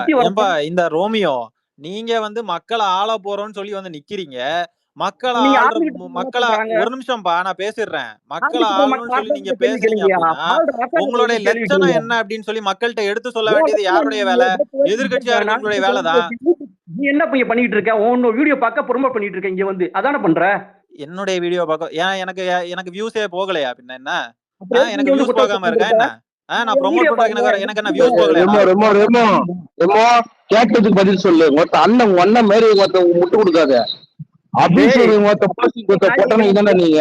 சுத்தி ஏன்பா வரப்ப இந்த ரோமியோ நீங்க வந்து மக்களை ஆள போறோம்னு சொல்லி வந்து நிக்கிறீங்க. மக்களை நீங்க ஆள்ற ஆளுகிட்ட என்ன மக்களை சொல்றாங்க? ஒரு நிமிஷம்ப்பா நான் பேசிடுறேன். மக்களை ஆளுகிட்ட ஆளணும்னு சொல்லி நீங்க அரசாங்கத்தை கேள்வி பேசுறீங்க கேளுங்கயா. அப்படின்னா அரசாங்கத்தை உங்களுடைய வந்து கேள்வி லட்சணம் கேளுங்க. என்ன அப்படின்னு சொல்லி மக்கள்கிட்ட எடுத்து சொல்ல வேண்டியது யாருடைய வேலை? எதிர்கட்சியா இருக்கவங்களுடைய வேலைதான். நீ என்ன பையன் பண்ணிட்டு இருக்க? உன்னோட வீடியோ பார்க்க ப்ரோமோட் பண்ணிட்டு இருக்க இங்க வந்து. அதான பண்ற? என்னுடைய வீடியோ பார்க்க ஏன் எனக்கு வியூஸே போகலையா? பின்ன என்ன? அப்புறம் எதுக்கு எனக்கு இங்க வந்து வியூஸ் குத்த போகாம இருக்கா வச்சுட்டு என்ன? நான் என் ப்ரோமோட் வீடியோ பண்றதுக்கு பாருங்க. எனக்கு என்ன வியூஸ் போகலையாடா? ரெமோ ரெமோ ரெமோ கேட்டதுக்கு பதில் சொல்லு. மொத்த அண்ணன் ஒன்ன மாதிரி மொத்த முட்டு கொடுக்காத. அபிஷேக் மொத்த போஸ்டிங் கொடுத்த பொட்டனை இதானே நீங்க?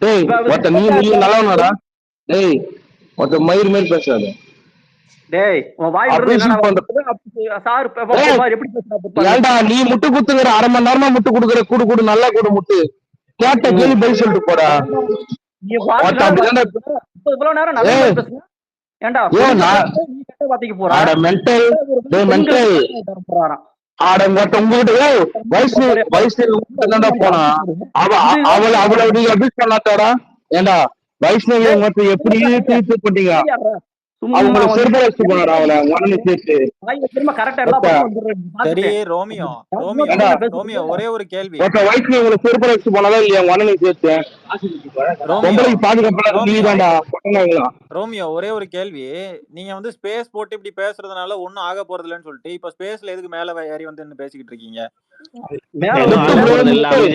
டேய் மொத்த நீ நல்லவனாடா? டேய் மொத்த மயிர் மாதிரி பேசாத. டேய் உன் வாயில இருந்து என்னடா சார் எப்படி பேசுறா? ஏன்டா நீ முட்டு குத்துங்கிற 1/2 மணி நேரமா முட்டு கொடுக்குற? கூடு கூடு நல்லா கூடு முட்டு கேட்ட கேள்வி பதில் சொல்லிட்டு போடா. நீ இவ்வளவு நேரம் நல்லா பேசுன. ஏன்டா நீ வார்த்தைக்கு போற? ஆட மென்டல் டேய் மென்டல் ஆட மொத்த உங்ககிட்ட வயசு என்னடா போனா அவளை நீங்க அபியூஸ் பண்ணாதாடா? ஏண்டா வைஷ்ணவி மொத்தம் எப்படி தீர்த்து போட்டீங்க? அவங்களை சிறுபரசு போனாடா அவளை உடனே சேர்த்து. சரி ரோமியோ ரோமியோ ரோமியோ ஒரே ஒரு கேள்வி. வைஷ்ணவி உங்களை சிறுபரசு போனாதான் இல்லையா உடனே சேர்த்து? ரோமியோ ஒரே ஒரு கேள்வி. நீங்க வந்து ஸ்பேஸ் போட்டு இப்படி பேசுறதுனால ஒண்ணும் ஆக போறது இல்லைன்னு சொல்லிட்டு இப்ப ஸ்பேஸ்ல எதுக்கு மேல ஏறி வந்து பேசிக்கிட்டு இருக்கீங்க?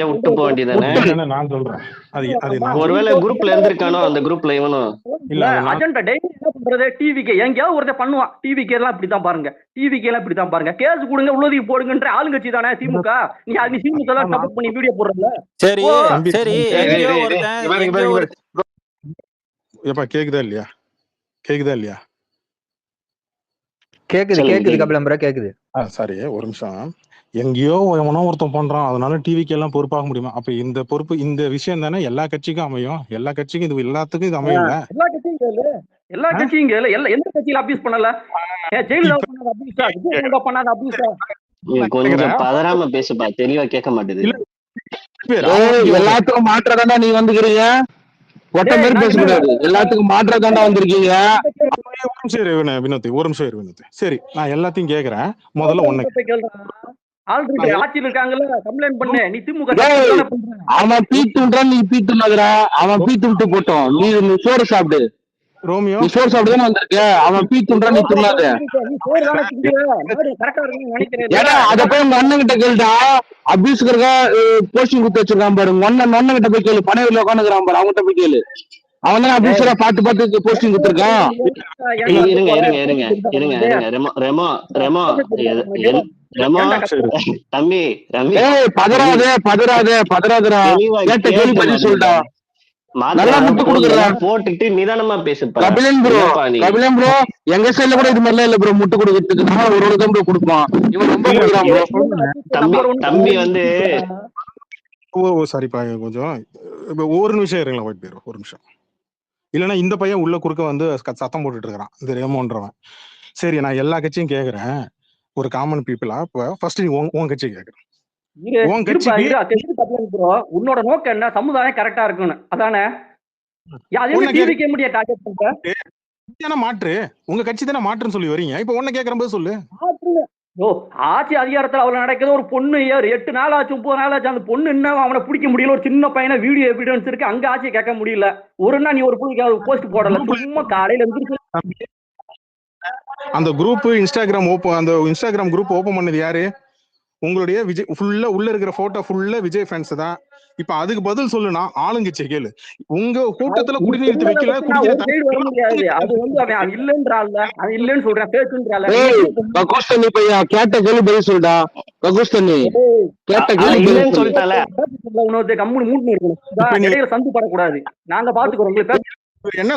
விட்டு போக வேண்டியதானே? நான் சொல்றேன் ஒருவேளை குரூப்ல இருந்திருக்கானோ அந்த குரூப்ல இவனும் அஜெண்டா டெய்லி என்ன பண்றது? டிவிக்கு எங்கேயாவது ஒருத்தர் பண்ணுவான். டிவிக்கு எல்லாம் இப்படித்தான் பாருங்க. டிவிக்கு எல்லாம் இப்படித்தான் பாருங்க. கேஸ் கொடுங்க உள்ளதுக்கு போடுங்கன்ற ஆளுங்கட்சி தானே திமுக. நீ அது திமுக எல்லாம் சப்போர்ட் பண்ணி வீடியோ போடுறல. சரி சரி ஏப்பா கேக்குதா இல்லையா? கேக்குதா இல்லையா? கேக்குது கபிலம்பரா கேக்குது. சரி ஒரு நிமிஷம். எங்கேயோ எவனோ ஒருத்தன் பண்றான் அதனால டிவிக்கு எல்லாம் பொறுப்பாக முடியுமா? அப்ப இந்த பொறுப்பு இந்த விஷயம் தானே எல்லா கட்சிக்கும் அமையும். எல்லா கட்சிக்கும் இது எல்லாத்துக்கும் இது அமையும். எல்லா கட்சியும் எந்த கட்சியில அபியூஸ் பண்ணல? ஜெயலலிதா பண்ணாத அபியூஸா? கொஞ்சம் பதறாம பேசுப்பா, தெளிவா கேட்க மாட்டேது. எல்லாத்துக்கும் மாற்றதாண்டா நீ வந்துக்கிறீங்க. ஒட்ட மாதிரி பேசக்கூடாது. எல்லாத்துக்கும் மாற்றதாண்டா வந்திருக்கீங்க. வினோத் ஒரு நிமிஷம் வினோத். சரி நான் எல்லாத்தையும் கேக்குறேன். முதல்ல ஒண்ணு ஆட்சியில் இருக்காங்கல்ல கம்ப்ளைண்ட் பண்ணு. நீ திமுக அவன் பீட்டுன்றான் நீ பீட்டுனாதரா. அவன் பீட்டு விட்டு போட்டோம். நீ சோறு சாப்பிடு. ரோமியோ சோறு சாப்பிடுதானே வந்திருக்க. அவன் பீட்டுன்றான் நீ துண்ணாத. ஏடா அத போய் உங்க அண்ணன் கிட்ட கேளுடா. அபியூஸ்கருக்கா போஸ்டிங் கொடுத்து வச்சிருக்கான் பாரு. அண்ணன் கிட்ட போய் கேளு. பனையூர்ல உட்காந்துக்கிறான் பாரு. அவங்ககிட்ட போய் கேளு. அவன் தான் அபியூசரா பார்த்து போஸ்டிங் கொடுத்துருக்கான். தம்பி பதறாதடா. கேட்ட கேள்வி பதில் சொல்லிட்டா. நல்லா முட்டு கொடுக்குறா. போட்டுட்டு நிதானமா பேசு. கபிலன் ப்ரோ எங்க சைடுல கூட இது மாதிரிலாம் இல்ல ப்ரோ. முட்டு கொடுக்கறதுக்கு நான் ஒரு தான் ப்ரோ கொடுப்பான். இவன் ரொம்ப கொடுக்குறான் ப்ரோ. தம்பி வந்து சாரிப்பா கொஞ்சம் ஒரு நிமிஷம் இருங்களா ஒயிட் பேர் ஒரு நிமிஷம். இல்லைன்னா இந்த பையன் உள்ள குறுக்க வந்து சத்தம் போட்டுட்டு இருக்கிறான் இந்த ரேமோன்றவன். சரி நான் எல்லா கட்சியும் கேக்குறேன். ஒரு காமன் பீப்புளா ஃபர்ஸ்ட் உன் கட்சி கேக்குறேன். உன்னோட நோக்கம் என்ன? சமுதாயம் கரெக்டா இருக்கணும் அதானே? மாற்று உங்க கட்சி தானே மாற்றுன்னு சொல்லி வரீங்க. இப்ப உன்ன கேக்குறம்போது சொல்லு. ஆட்சி அதிகாரத்துல அவ்வளவு நடக்குது. ஒரு பொண்ணு 8 நாள் ஆச்சு 30 நாள் ஆச்சு. அந்த பொண்ணு இன்னும் அவனை பிடிக்க முடியல. ஒரு சின்ன பையனை வீடியோ எவிடன்ஸ் இருக்கு. அங்க ஆட்சியை கேட்க முடியல. ஒரு நாள் நீ ஒரு போஸ்ட் போடல. சும்மா காலையில இருந்து அந்த குரூப் இன்ஸ்டாகிராம் குரூப் ஓபன் பண்ணது யாரு? உங்களுடைய விஜய் ஃபுல்லா உள்ள இருக்கிற போட்டோ ஃபுல்லா விஜய் ஃபேன்ஸ் தான். இப்ப அதுக்கு பதில் சொல்லுனா ஆளுங்கட்சி கேளு. உங்க கூட்டத்துல குடிநீர் வைக்கல கேட்ட கேள்வி பதில் சொல்லுடா. சந்து படக்கூடாது. நாங்க பாத்துக்கிறோம். என்ன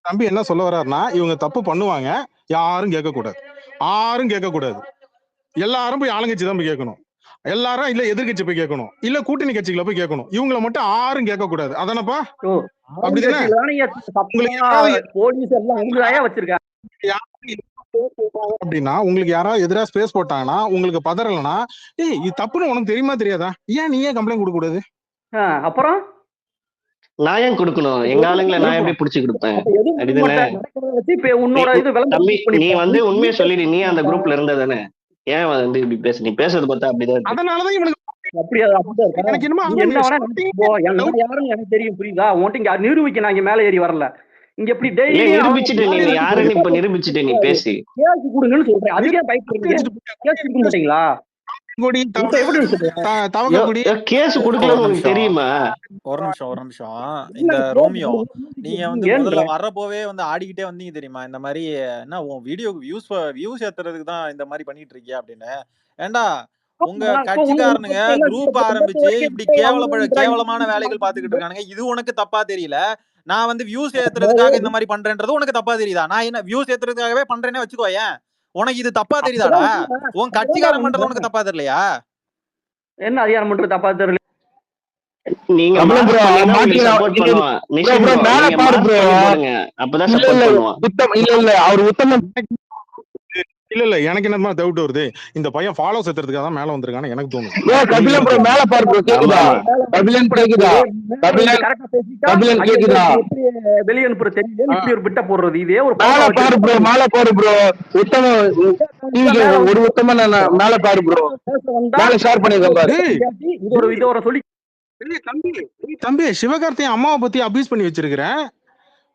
தம்பி என்ன சொல்ல வர்றாருன்னா இவங்க தப்பு பண்ணுவாங்க. யாரும் கேட்க கூடாது. எல்லாரும் போய் ஆளுங்கட்சி தான் போய் கேட்கணும். எல்லாரும் இல்ல எதிர்கட்சி போய் கேட்கணும். இல்ல கூட்டணி கட்சிகளை போய் கேட்கணும். இவங்களை மட்டும் யாரும் கேட்க கூடாது. அதானப்பா? அப்படிதானே? அப்படின்னா உங்களுக்கு யாராவது எதிராக ஸ்பேஸ் போட்டாங்கன்னா உங்களுக்கு பதறலன்னா இது தப்புன்னு உனக்கு தெரியுமா தெரியாதா? ஏன் நீ ஏன் கம்ப்ளைண்ட் கொடுக்க கூடாது? அப்புறம் நான் ஏன் கொடுக்கணும்? எங்க ஆளுங்களை நான் எப்படி புடிச்சு கொடுப்பேன்? அப்ப எதுவும் பண்ண அப்படிதானே? மாட்டேன். நடக்கிறத வச்சு இப்ப உன்னோட இது தம்பி, விளம்பரம் நீ பண்ணி வந்து நீ உண்மையை சொல்லிடு. நீ அந்த குரூப்ல இருந்ததானே? ஏன் வந்து இப்படி பேச? நீ பேசுறது பார்த்தா அப்படிதான் இருக்கு. அதனாலதான் இவனுக்கு அப்படியா அப்படிதான் இருக்கா? எனக்கு என்னமோ நீ என்ன வேணா நினைச்சுக்கோ. நான் யாருன்னு எனக்கு தெரியும், புரியுதா? உன்கிட்ட இங்க நிரூபிக்க நான் இங்க மேல ஏறி வரல. இங்க எப்படி ஏன் டெய்லி நிரூபிச்சுட்டு நீ யாருன்னு இப்ப நிரூபிச்சுட்டு நீ பேசி. கேஸ் கொடுங்கன்னு சொல்றேன். அதுக்கே பயப்படுறீங்க. கேஸ் கொடுக்க மாட்டீங்களா? கொடி, இப்ப எப்படி சொல்றேன்? தவக்க கொடி. கேஸ் கொடுக்கலன்னு உனக்கு தெரியுமா? ஒரு நிமிஷம். இந்த ரோமியோ, நீங்க வந்து முதல்ல வர்றப்போவே வந்து ஆடிக்கிட்டே வந்தீங்க தெரியுமா? இந்த மாதிரி என்ன உன் வீடியோக்கு வியூஸ் ஏத்துறதுக்கு தான் இந்த மாதிரி பண்ணிட்டு இருக்கியா அப்படின்னு. ஏண்டா உங்க கட்சிக்காரனுங்க குரூப் ஆரம்பிச்சு இப்படி கேவலமான வேலைகள் பாத்துக்கிட்டு இருக்கானுங்க. இது உனக்கு தப்பா தெரியல? நான் வந்து வியூஸ் ஏத்துறதுக்காக இந்த மாதிரி பண்றேன்றது உனக்கு தப்பா தெரியுதா? நான் என்ன வியூஸ் ஏத்துறதுக்காகவே பண்றேன்னு வச்சுக்கோ. ஏன் உனக்கு இது தப்பா தெரியுதாடா? உன் கட்சிக்காரன் பண்றது உனக்கு தப்பா தெரியலையா? என்ன அதிகாரம் பண்றது தப்பா தெரியல? நீங்க அப்பதான் சப்போர்ட் பண்ணுவான். அவர் உத்தமம். இல்ல எனக்கு என்ன டவுட் வருது, இந்த பையன் ஃபாலோ செத்துறதுக்காக தான் மேல வந்திருக்கான்னு எனக்கு தோணுது. கபிலன் ப்ரோ மேல பாரு ப்ரோ, கேக்குதா? கபிலன் கேக்குதா? கபிலன் கேக்குதா? வெளிய அனுப்புற தெரியல, இப்படி ஒரு பிட்ட போடுறது. இதே ஒரு மேல பாரு ப்ரோ. உத்தம ஒரு உத்தம மேல பாரு ப்ரோ. மேல ஷேர் பண்ணிருக்கேன் பாரு. இது ஒரு சொல்லி தம்பி சிவகார்த்திகேயன் அம்மாவை பத்தி அபியூஸ் பண்ணி வச்சிருக்கிறேன்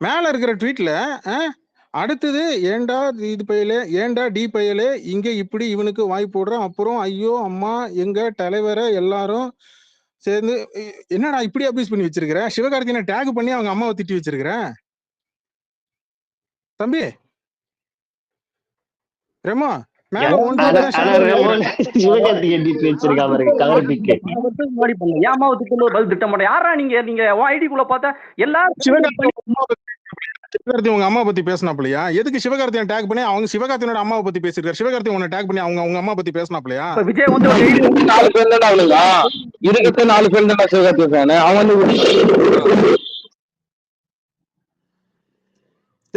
மேல இருக்கிற ட்வீட்ல. அடுத்தது ஏண்டா இது பையலே, ஏண்டா டி பையலே இங்க இப்படி இவனுக்கு வாய் போடுறான். அப்புறம் ஐயோ அம்மா எங்க தலைவரை எல்லாரும் சேர்ந்து என்னடா இப்படி அபியூஸ் பண்ணி வச்சிருக்கிறேன். சிவகார்த்திகேயனை டேக் பண்ணி அவங்க அம்மாவை திட்டி வச்சிருக்கிறேன். தம்பி ரெமோ மேல சிவகார்த்தி உங்க அம்மா பத்தி பேசினாப்லையா? எதுக்கு சிவகார்த்திகேயன் டேக் பண்ணி அவங்க சிவகார்த்திகேயனோட அம்மாவை பத்தி பேசிருக்காரு? சிவகார்த்திகேயன் உன்னை டேக் பண்ணி அவங்க அம்மா பத்தி பேசினாப்லையா? விஜய் வந்து 4 பேர் தான் அவளுங்க இருக்கிறது. 4 பேர் தான் சிவகார்த்திகேயன். அவன் வந்து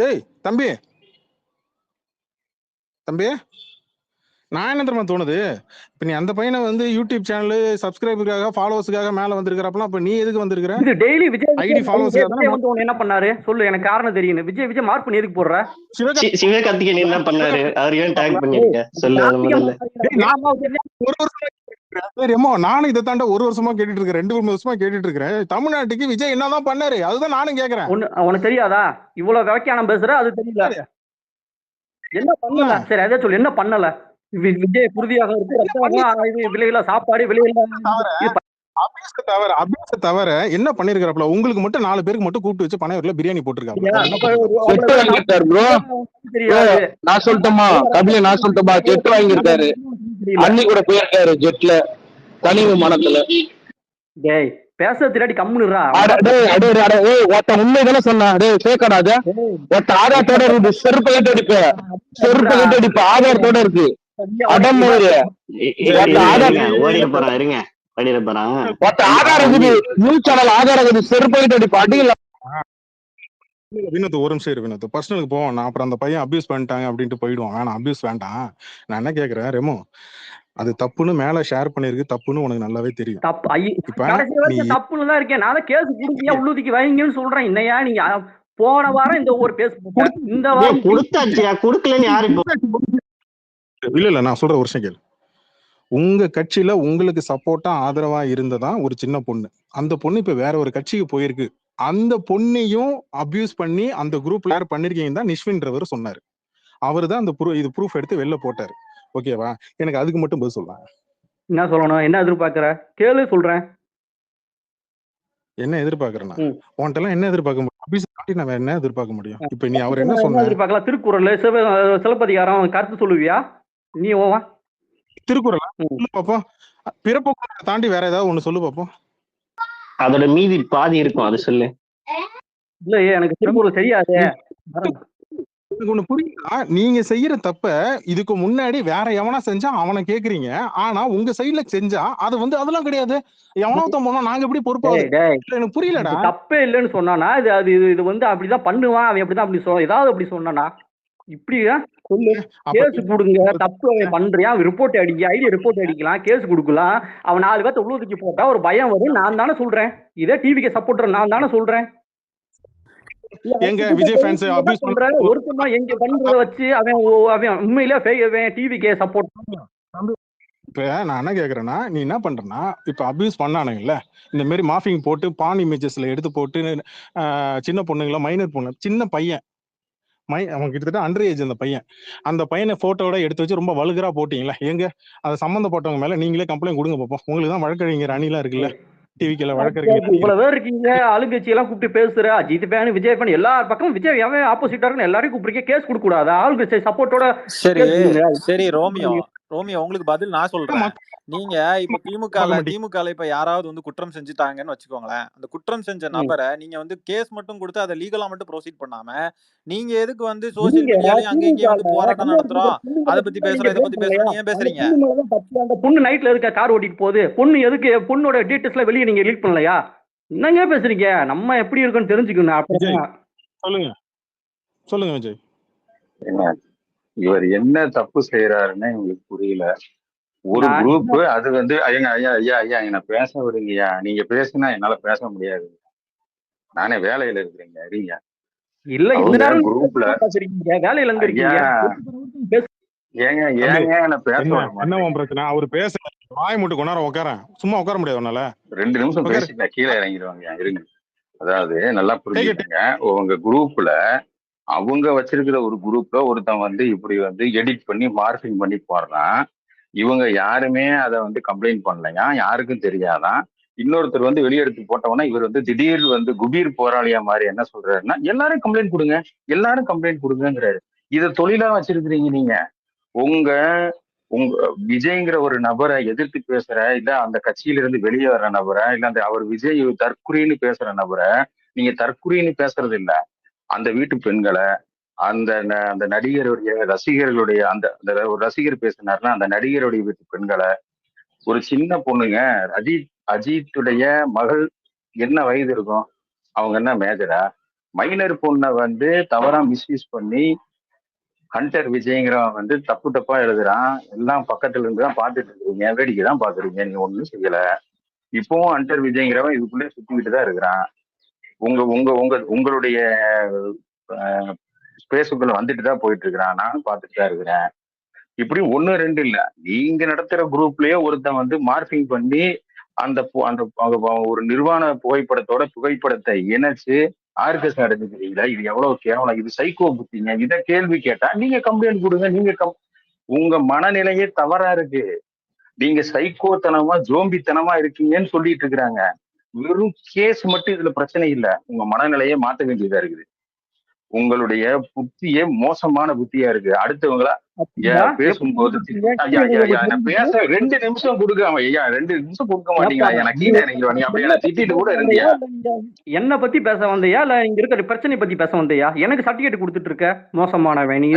ஏய் தம்பி நான் என்ன தெரியுமா தோணுது, இப்ப நீ அந்த பையனை வந்து யூடியூப் சேனல் சப்ஸ்கிரைபருக்காக ஃபாலோவர்ஸ்க்காக மேல வந்திருக்கிறப்பலாம் அப்ப நீ எதுக்கு வந்திருக்கிற? இது டெய்லி விஜய் ஐடி ஃபாலோவர்ஸ்க்காக வந்து என்ன பண்ணாரு சொல்லு, எனக்கு காரணம் தெரியும். விஜய் மார்க் பண்ணி எதுக்கு போடுற? சிவகார்த்திகேயன் என்ன பண்ணாரு? அவர் ஏன் டேக் பண்ணிருக்க சொல்லு. நானும் இதை தாண்ட 1 வருஷமா கேட்டுட்டு இருக்கேன், 2 வருஷமா கேட்டுட்டு இருக்கிறேன். தமிழ்நாட்டுக்கு விஜய் என்னதான் பண்ணாரு அதுதான் நானும் கேக்குறேன். உனக்கு தெரியாதா? இவ்வளவு விளக்கியானம் பேசுற, அது தெரியல. என்ன பண்ணல? சரி அதே சொல்லு, என்ன பண்ணல? விஜய் உறுதியாக இருக்கு. விலையில சாப்பாடு தவிர என்ன பண்ணிருக்காப்ல? உங்களுக்கு மட்டும் 4 பேருக்கு மட்டும் கூப்பிட்டு வச்சு பனையூர்ல பிரியாணி போட்டுருக்காங்க. நான் சொல்லட்டுமா கபில? நான் சொல்லட்டுமா? ஜெட் வாங்கியிருக்காரு, அண்ணி கூட போயிருக்காரு ஜெட்ல, தனி விமானத்துல. பேச திராடி கம்முனுறா. உண்மைதானே சொன்னா? கேட்கடாது ஆதாரத்தோட இருக்கு. செருப்பு கட்டு அடிப்ப ஆதாரத்தோட இருக்கு. அடம் ஆதாரம் நியூஸ் சேனல் ஆதாரம் செருப்பு கட்டு அடிப்ப அடிக்கல. வினோத் ஒரு நிமிஷம் இரு வினோத், பர்சனலுக்கு போவோம். நான் அப்புறம் அந்த பையன் அபியூஸ் பண்ணிட்டாங்க அப்படின்ட்டு போயிடுவோம். வேணாம், அபியூஸ் வேண்டாம். நான் என்ன கேக்குறேன் ரெமோ, அது தப்புன்னு மேல ஷேர் பண்ணிருக்கு, தப்புன்னு உனக்கு நல்லாவே தெரியும். தப்புன்னு தான் இருக்கேன். நான் கேஸ் குடுப்பியா உள்ளூதிக்கு வைங்கன்னு சொல்றேன். இன்னையா நீங்க போன வாரம் இந்த ஒரு பேஸ் இந்த வாரம் கொடுத்தாச்சியா கொடுக்கலன்னு யாரு? இல்ல நான் சொல்ற ஒரு விஷயம் கேளு. உங்க கட்சியில உங்களுக்கு சப்போர்ட்டா ஆதரவா இருந்ததா ஒரு சின்ன பொண்ணு. அந்த பொண்ணு இப்ப வேற ஒரு கட்சிக்கு போயிருக்கு. அந்த பொண்ணையும் அபியூஸ் பண்ணி அந்த குரூப்ல யார் பண்ணிருக்கீங்க தான் நிஷ்வின்றவர் சொன்னாரு. அவரு தான் அந்த இது ப்ரூஃப் எடுத்து வெளில போட்டாரு. ஓகேவா? எனக்கு அதுக்கு மட்டும் பதில் சொல்லலாம். என்ன சொல்லணும்? என்ன எதிர்பார்க்கற கேளு, சொல்றேன். என்ன எதிர்பார்க்கறேன்னா உன்கிட்ட எல்லாம் என்ன எதிர்பார்க்க முடியும்? அபியூஸ் காட்டி நான் என்ன எதிர்பார்க்க முடியும்? இப்ப நீ அவர் என்ன சொன்ன எதிர்பார்க்கலாம்? திருக்குறள் சிலப்பதிகாரம் கருத்து சொல்லுவியா நீ? ஓவா திருக்குறள் பாப்போம். பிறப்பு தாண்டி வேற ஏதாவது ஒண்ணு சொல்லு பாப்போம். அதோட மீதி பாதி இருக்கும், அது சொல்லு. இல்லையே எனக்கு திருக்குறள் தெரியாது. ஒண்ணு புரியுதா? நீங்க செய்யற தப்ப இதுக்கு முன்னாடி வேற எவனா செஞ்சா அவனை கேக்குறீங்க. ஆனா உங்க சைட்ல செஞ்சா அது வந்து அதெல்லாம் கிடையாது. எவனோத்த போனா நாங்க எப்படி பொறுப்பாது? எனக்கு புரியலடா. தப்பே இல்லைன்னு சொன்னானா இது வந்து அப்படிதான் பண்ணுவான் அவன், அப்படிதான் அப்படி ஏதாவது அப்படி சொன்னானா இப்படியா சொல்லு. அப்ப கேஸ் கொடுங்க, தப்பு அவன் பண்றியா, ரிப்போர்ட் அடிக்க, ஐடி ரிப்போர்ட் அடிக்கலாம், கேஸ் கொடுக்கலாம். அவன் 4 பேர்த்த உள்ள தூக்கி போட்டா ஒரு பயம் வரும். நான் தானே சொல்றேன். இதே டிவிக்கு சப்போர்ட்டர் நான் தானே சொல்றேன். எங்க விஜய் ஃபேன்ஸ் அபியூஸ் பண்ற ஒருத்தமா எங்க பண்றத வச்சு அவன் உண்மையிலே டிவிக்கு சப்போர்ட். இப்ப நான் என்ன கேக்குறேன்னா, நீ என்ன பண்றனா, இப்ப அபியூஸ் பண்ணானுங்கல்ல, இந்த மாதிரி மார்பிங் போட்டு பான் இமேஜஸ்ல எடுத்து போட்டு சின்ன பொண்ணுங்களா, மைனர் பொண்ணு, சின்ன பையன், அவன் கிட்டத்தட்ட அண்டர் ஏஜ் அந்த பையனை போட்டோட எடுத்து வச்சு ரொம்ப வல்கரா போட்டீங்களா? எங்க அது சம்பந்தப்பட்டவங்க மேல நீங்களே கம்ப்ளைண்ட் கொடுங்க பாப்போம். உங்களுக்கு தான் வழக்கறிஞர் அணிலாம் இருக்குல்ல, டிவிக்கல வழக்கறிஞர் இவ்வளவு பேர் இருக்கீங்க, ஆளுங்கட்சி எல்லாம் கூப்பிட்டு பேசுற, அஜித் பேன், விஜய் பேன், எல்லா பக்கம் விஜய் எவன் ஆப்போசிட்டா இருக்கு எல்லாரையும் கூப்பிட்டு கேஸ் கொடுக்க கூடாதா? ஆளுங்கட்சி சப்போர்ட்டோட. சரி ரோமியோ உங்களுக்கு பதில் நான் சொல்றேன். நீங்க இப்ப திமுக இப்ப யாராவது வந்து குற்றம் செஞ்சுட்டாங்கன்னு வச்சுக்கோங்களேன், அந்த குற்றம் செஞ்ச நபரை நீங்க வந்து கேஸ் மட்டும் கொடுத்து அதை லீகலா மட்டும் ப்ரோசீட் பண்ணாம நீங்க எதுக்கு வந்து சோசியல் மீடியாலயும் அங்க இங்கேயும் வந்து போராட்டம் நடத்துறோம், அதை பத்தி பேசுறோம், இதை பத்தி பேசுறோம், ஏன் பேசுறீங்க? அந்த பொண்ணு நைட்ல இருக்க கார் ஓட்டிட்டு போகுது, பொண்ணு எதுக்கு பொண்ணோட டீடைல்ஸ்ல வெளியே நீங்க லீக் பண்ணலையா? என்னங்க பேசுறீங்க? நம்ம எப்படி இருக்குன்னு தெரிஞ்சுக்கணும். சொல்லுங்க விஜய். இவர் என்ன தப்பு செய்யறாருன்னு எங்களுக்கு புரியல. ஒரு குரூப் அது வந்து ஐயா என்ன பேச விடுங்கய்யா, நீங்க பேசுனா என்னால பேச முடியாது, நானே வேலையில இருக்கிறேங்க. இருங்க. இல்ல இந்த நேரம் குரூப்ல வேலையில ஏங்க என்ன பேச என்ன பிரச்சனை? அவரு பேச வாய் மட்டும் கொண்டார உட்காரன், சும்மா உட்கார முடியாது உன்னால. 2 நிமிஷம் பேசிட்டா கீழே இறங்கிடுவாங்க. இருங்க. அதாவது நல்லா புரிஞ்சுக்கங்க, உங்க குரூப்ல அவங்க வச்சிருக்கிற ஒரு குரூப்ல ஒருத்தன் வந்து இப்படி வந்து எடிட் பண்ணி மார்பிங் பண்ணி போடுறான். இவங்க யாருமே அதை வந்து கம்ப்ளைண்ட் பண்ணலையா, யாருக்கும் தெரியாதான். இன்னொருத்தர் வந்து வெளியெடுத்து போட்டவனா இவர் வந்து திடீர் வந்து குபீர் போராளியா மாதிரி என்ன சொல்றாருன்னா, எல்லாரும் கம்ப்ளைண்ட் கொடுங்க, எல்லாரும் கம்ப்ளைண்ட் கொடுங்கிறாரு. இதை தொழிலா வச்சிருக்கிறீங்க நீங்க. உங்க விஜய்ங்கிற ஒரு நபரை எதிர்த்து பேசுற, இல்ல அந்த கட்சியிலிருந்து வெளியே வர்ற நபரை, இல்ல அந்த அவர் விஜய் தற்குறின்னு பேசுற நபரை நீங்க தற்குறின்னு பேசுறது இல்ல. அந்த வீட்டு பெண்களை, அந்த நடிகருடைய ரசிகர்களுடைய அந்த ஒரு ரசிகர் பேசினார்னா அந்த நடிகருடைய வீட்டு பெண்களை, ஒரு சின்ன பொண்ணுங்க, அஜித்துடைய மகள் என்ன வயது இருக்கும், அவங்க என்ன மேஜரா? மைனர் பொண்ணை வந்து தவறா மிஸ்யூஸ் பண்ணி ஹண்டர் விஜய்ங்கிறவன் வந்து தப்பா எழுதுறான். எல்லாம் பக்கத்துல இருந்து தான் பாத்துட்டு இருக்கீங்க, வேடிக்கை தான் பாக்குறீங்க, நீங்க ஒண்ணும் செய்யல. இப்பவும் ஹண்டர் விஜய்ங்கிறவன் இதுக்குள்ளே சுத்திக்கிட்டு தான் இருக்கிறான். உங்களுடைய ஸ்பேஸுக்குள்ள வந்துட்டு தான் போயிட்டு இருக்கிறான், நானும் பார்த்துட்டு தான் இருக்கிறேன். இப்படி 1 2 இல்ல, நீங்க நடத்துற குரூப்லயே ஒருத்தன் வந்து மார்பிங் பண்ணி அந்த ஒரு நிர்வாண புகைப்படத்தை இணைச்சு ஆர்கஸ் அடைஞ்சுக்கிறீங்களா? இது எவ்வளவு கேவலம், இது சைக்கோ புத்திங்க. இதை கேள்வி கேட்டா நீங்க கம்ப்ளைண்ட் கொடுங்க. உங்க மனநிலையே தவறா இருக்கு. நீங்க சைக்கோத்தனமா ஜோம்பித்தனமா இருக்கீங்கன்னு சொல்லிட்டு இருக்கிறாங்க. வெறும் கேஸ் மட்டும் இதுல பிரச்சனை இல்ல, உங்க மனநிலையே மாற்ற வேண்டியதா இருக்குது. உங்களுடைய புத்தியே மோசமான புத்தியா இருக்கு. அடுத்தவங்களா பேசும்போது பேச 2 நிமிஷம் கொடுக்காம ஐயா, 2 நிமிஷம் கொடுக்க மாட்டீங்களா? எனக்கு கீழே இறங்கிடுவாங்க. அப்படியே திட்டிட்டு கூட இருந்தியா? என்ன பத்தி பேச வந்தையா இல்ல இங்க இருக்கிற பிரச்சனை பத்தி பேச வந்தையா? எனக்கு சர்டிபிகேட் கொடுத்துட்டு இருக்க மோசமானவன் நீ.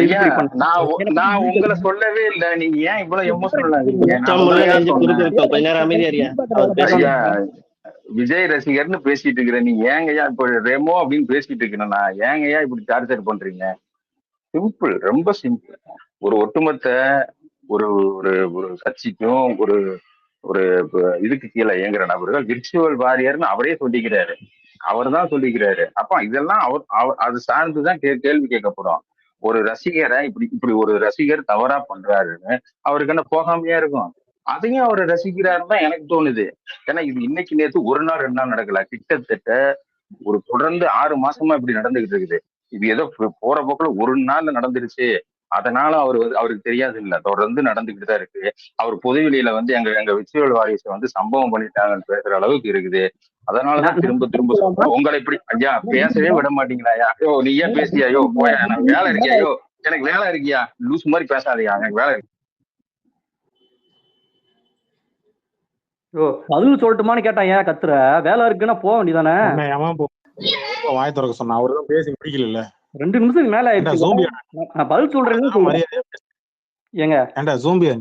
நான் உங்களை சொல்லவே இல்ல, நீங்க ஏன் இவ்வளவு எமோஷனல் ஆகுறீங்க? விஜய் ரசிகர்னு பேசிட்டு இருக்கிறேன், நீ ஏங்கய்யா இப்ப ரெமோ அப்படின்னு பேசிட்டு இருக்கிறேன், நான் ஏங்கய்யா இப்படி டார்ச்சர் பண்றீங்க? சிம்பிள், ரொம்ப சிம்பிள். ஒரு ஒட்டுமொத்த ஒரு ஒரு கட்சிக்கும் ஒரு இதுக்கு கீழே இயங்குற நபர்கள் விர்ச்சுவல் வாரியர்னு அவரே சொல்லிக்கிறாரு. அவர் தான் சொல்லிக்கிறாரு. அப்ப இதெல்லாம் அவர் அது சார்ந்துதான் கேள்வி கேட்கப்படும். ஒரு ரசிகரை இப்படி ஒரு ரசிகர் தவறா பண்றாருன்னு அவருக்கு என்ன போகாமையா இருக்கும்? அதையும் அவர் ரசிக்கிறாருன்னு தான் எனக்கு தோணுது. ஏன்னா இது இன்னைக்கு நேற்று 1 நாள் 2 நாள் நடக்கல, கிட்டத்தட்ட ஒரு தொடர்ந்து 6 மாசமா இப்படி நடந்துகிட்டு இருக்குது. இது ஏதோ போற போக்குல 1 நாள்ல நடந்துருச்சு, அதனால அவருக்கு தெரியாது இல்ல, தொடர்ந்து நடந்துகிட்டு தான் இருக்கு. அவர் பொதுவெளியில வந்து எங்க விர்ச்சுவல் வாரியர்ஸை வந்து சம்பவம் பண்ணிட்டாங்கன்னு பேசுற அளவுக்கு இருக்குது. அதனாலதான் திரும்ப சொல்றேன், உங்களை இப்படி ஐயா பேசவே விட மாட்டீங்களா? ஐயோ நீ ஏன் பேசியா? ஐயோ போயா, எனக்கு வேலை இருக்கியா? ஐயோ எனக்கு வேலை இருக்கியா? லூஸ் மாதிரி பேசாதீங்க, எனக்கு வேலை இருக்கு. பதில் சொல்லட்டுமான்னு கேட்டான். ஏன் கத்துற? வேலை இருக்குன்னா போக வேண்டியதானே? வாய் திறக்க சொன்னா அவருதான் பேசி முடிக்கல. 2 நிமிஷத்துக்கு மேல ஆயிடுச்சு. நான் பதில் சொல்றேன். ஏங்க ஏண்டா ஜோம்பியா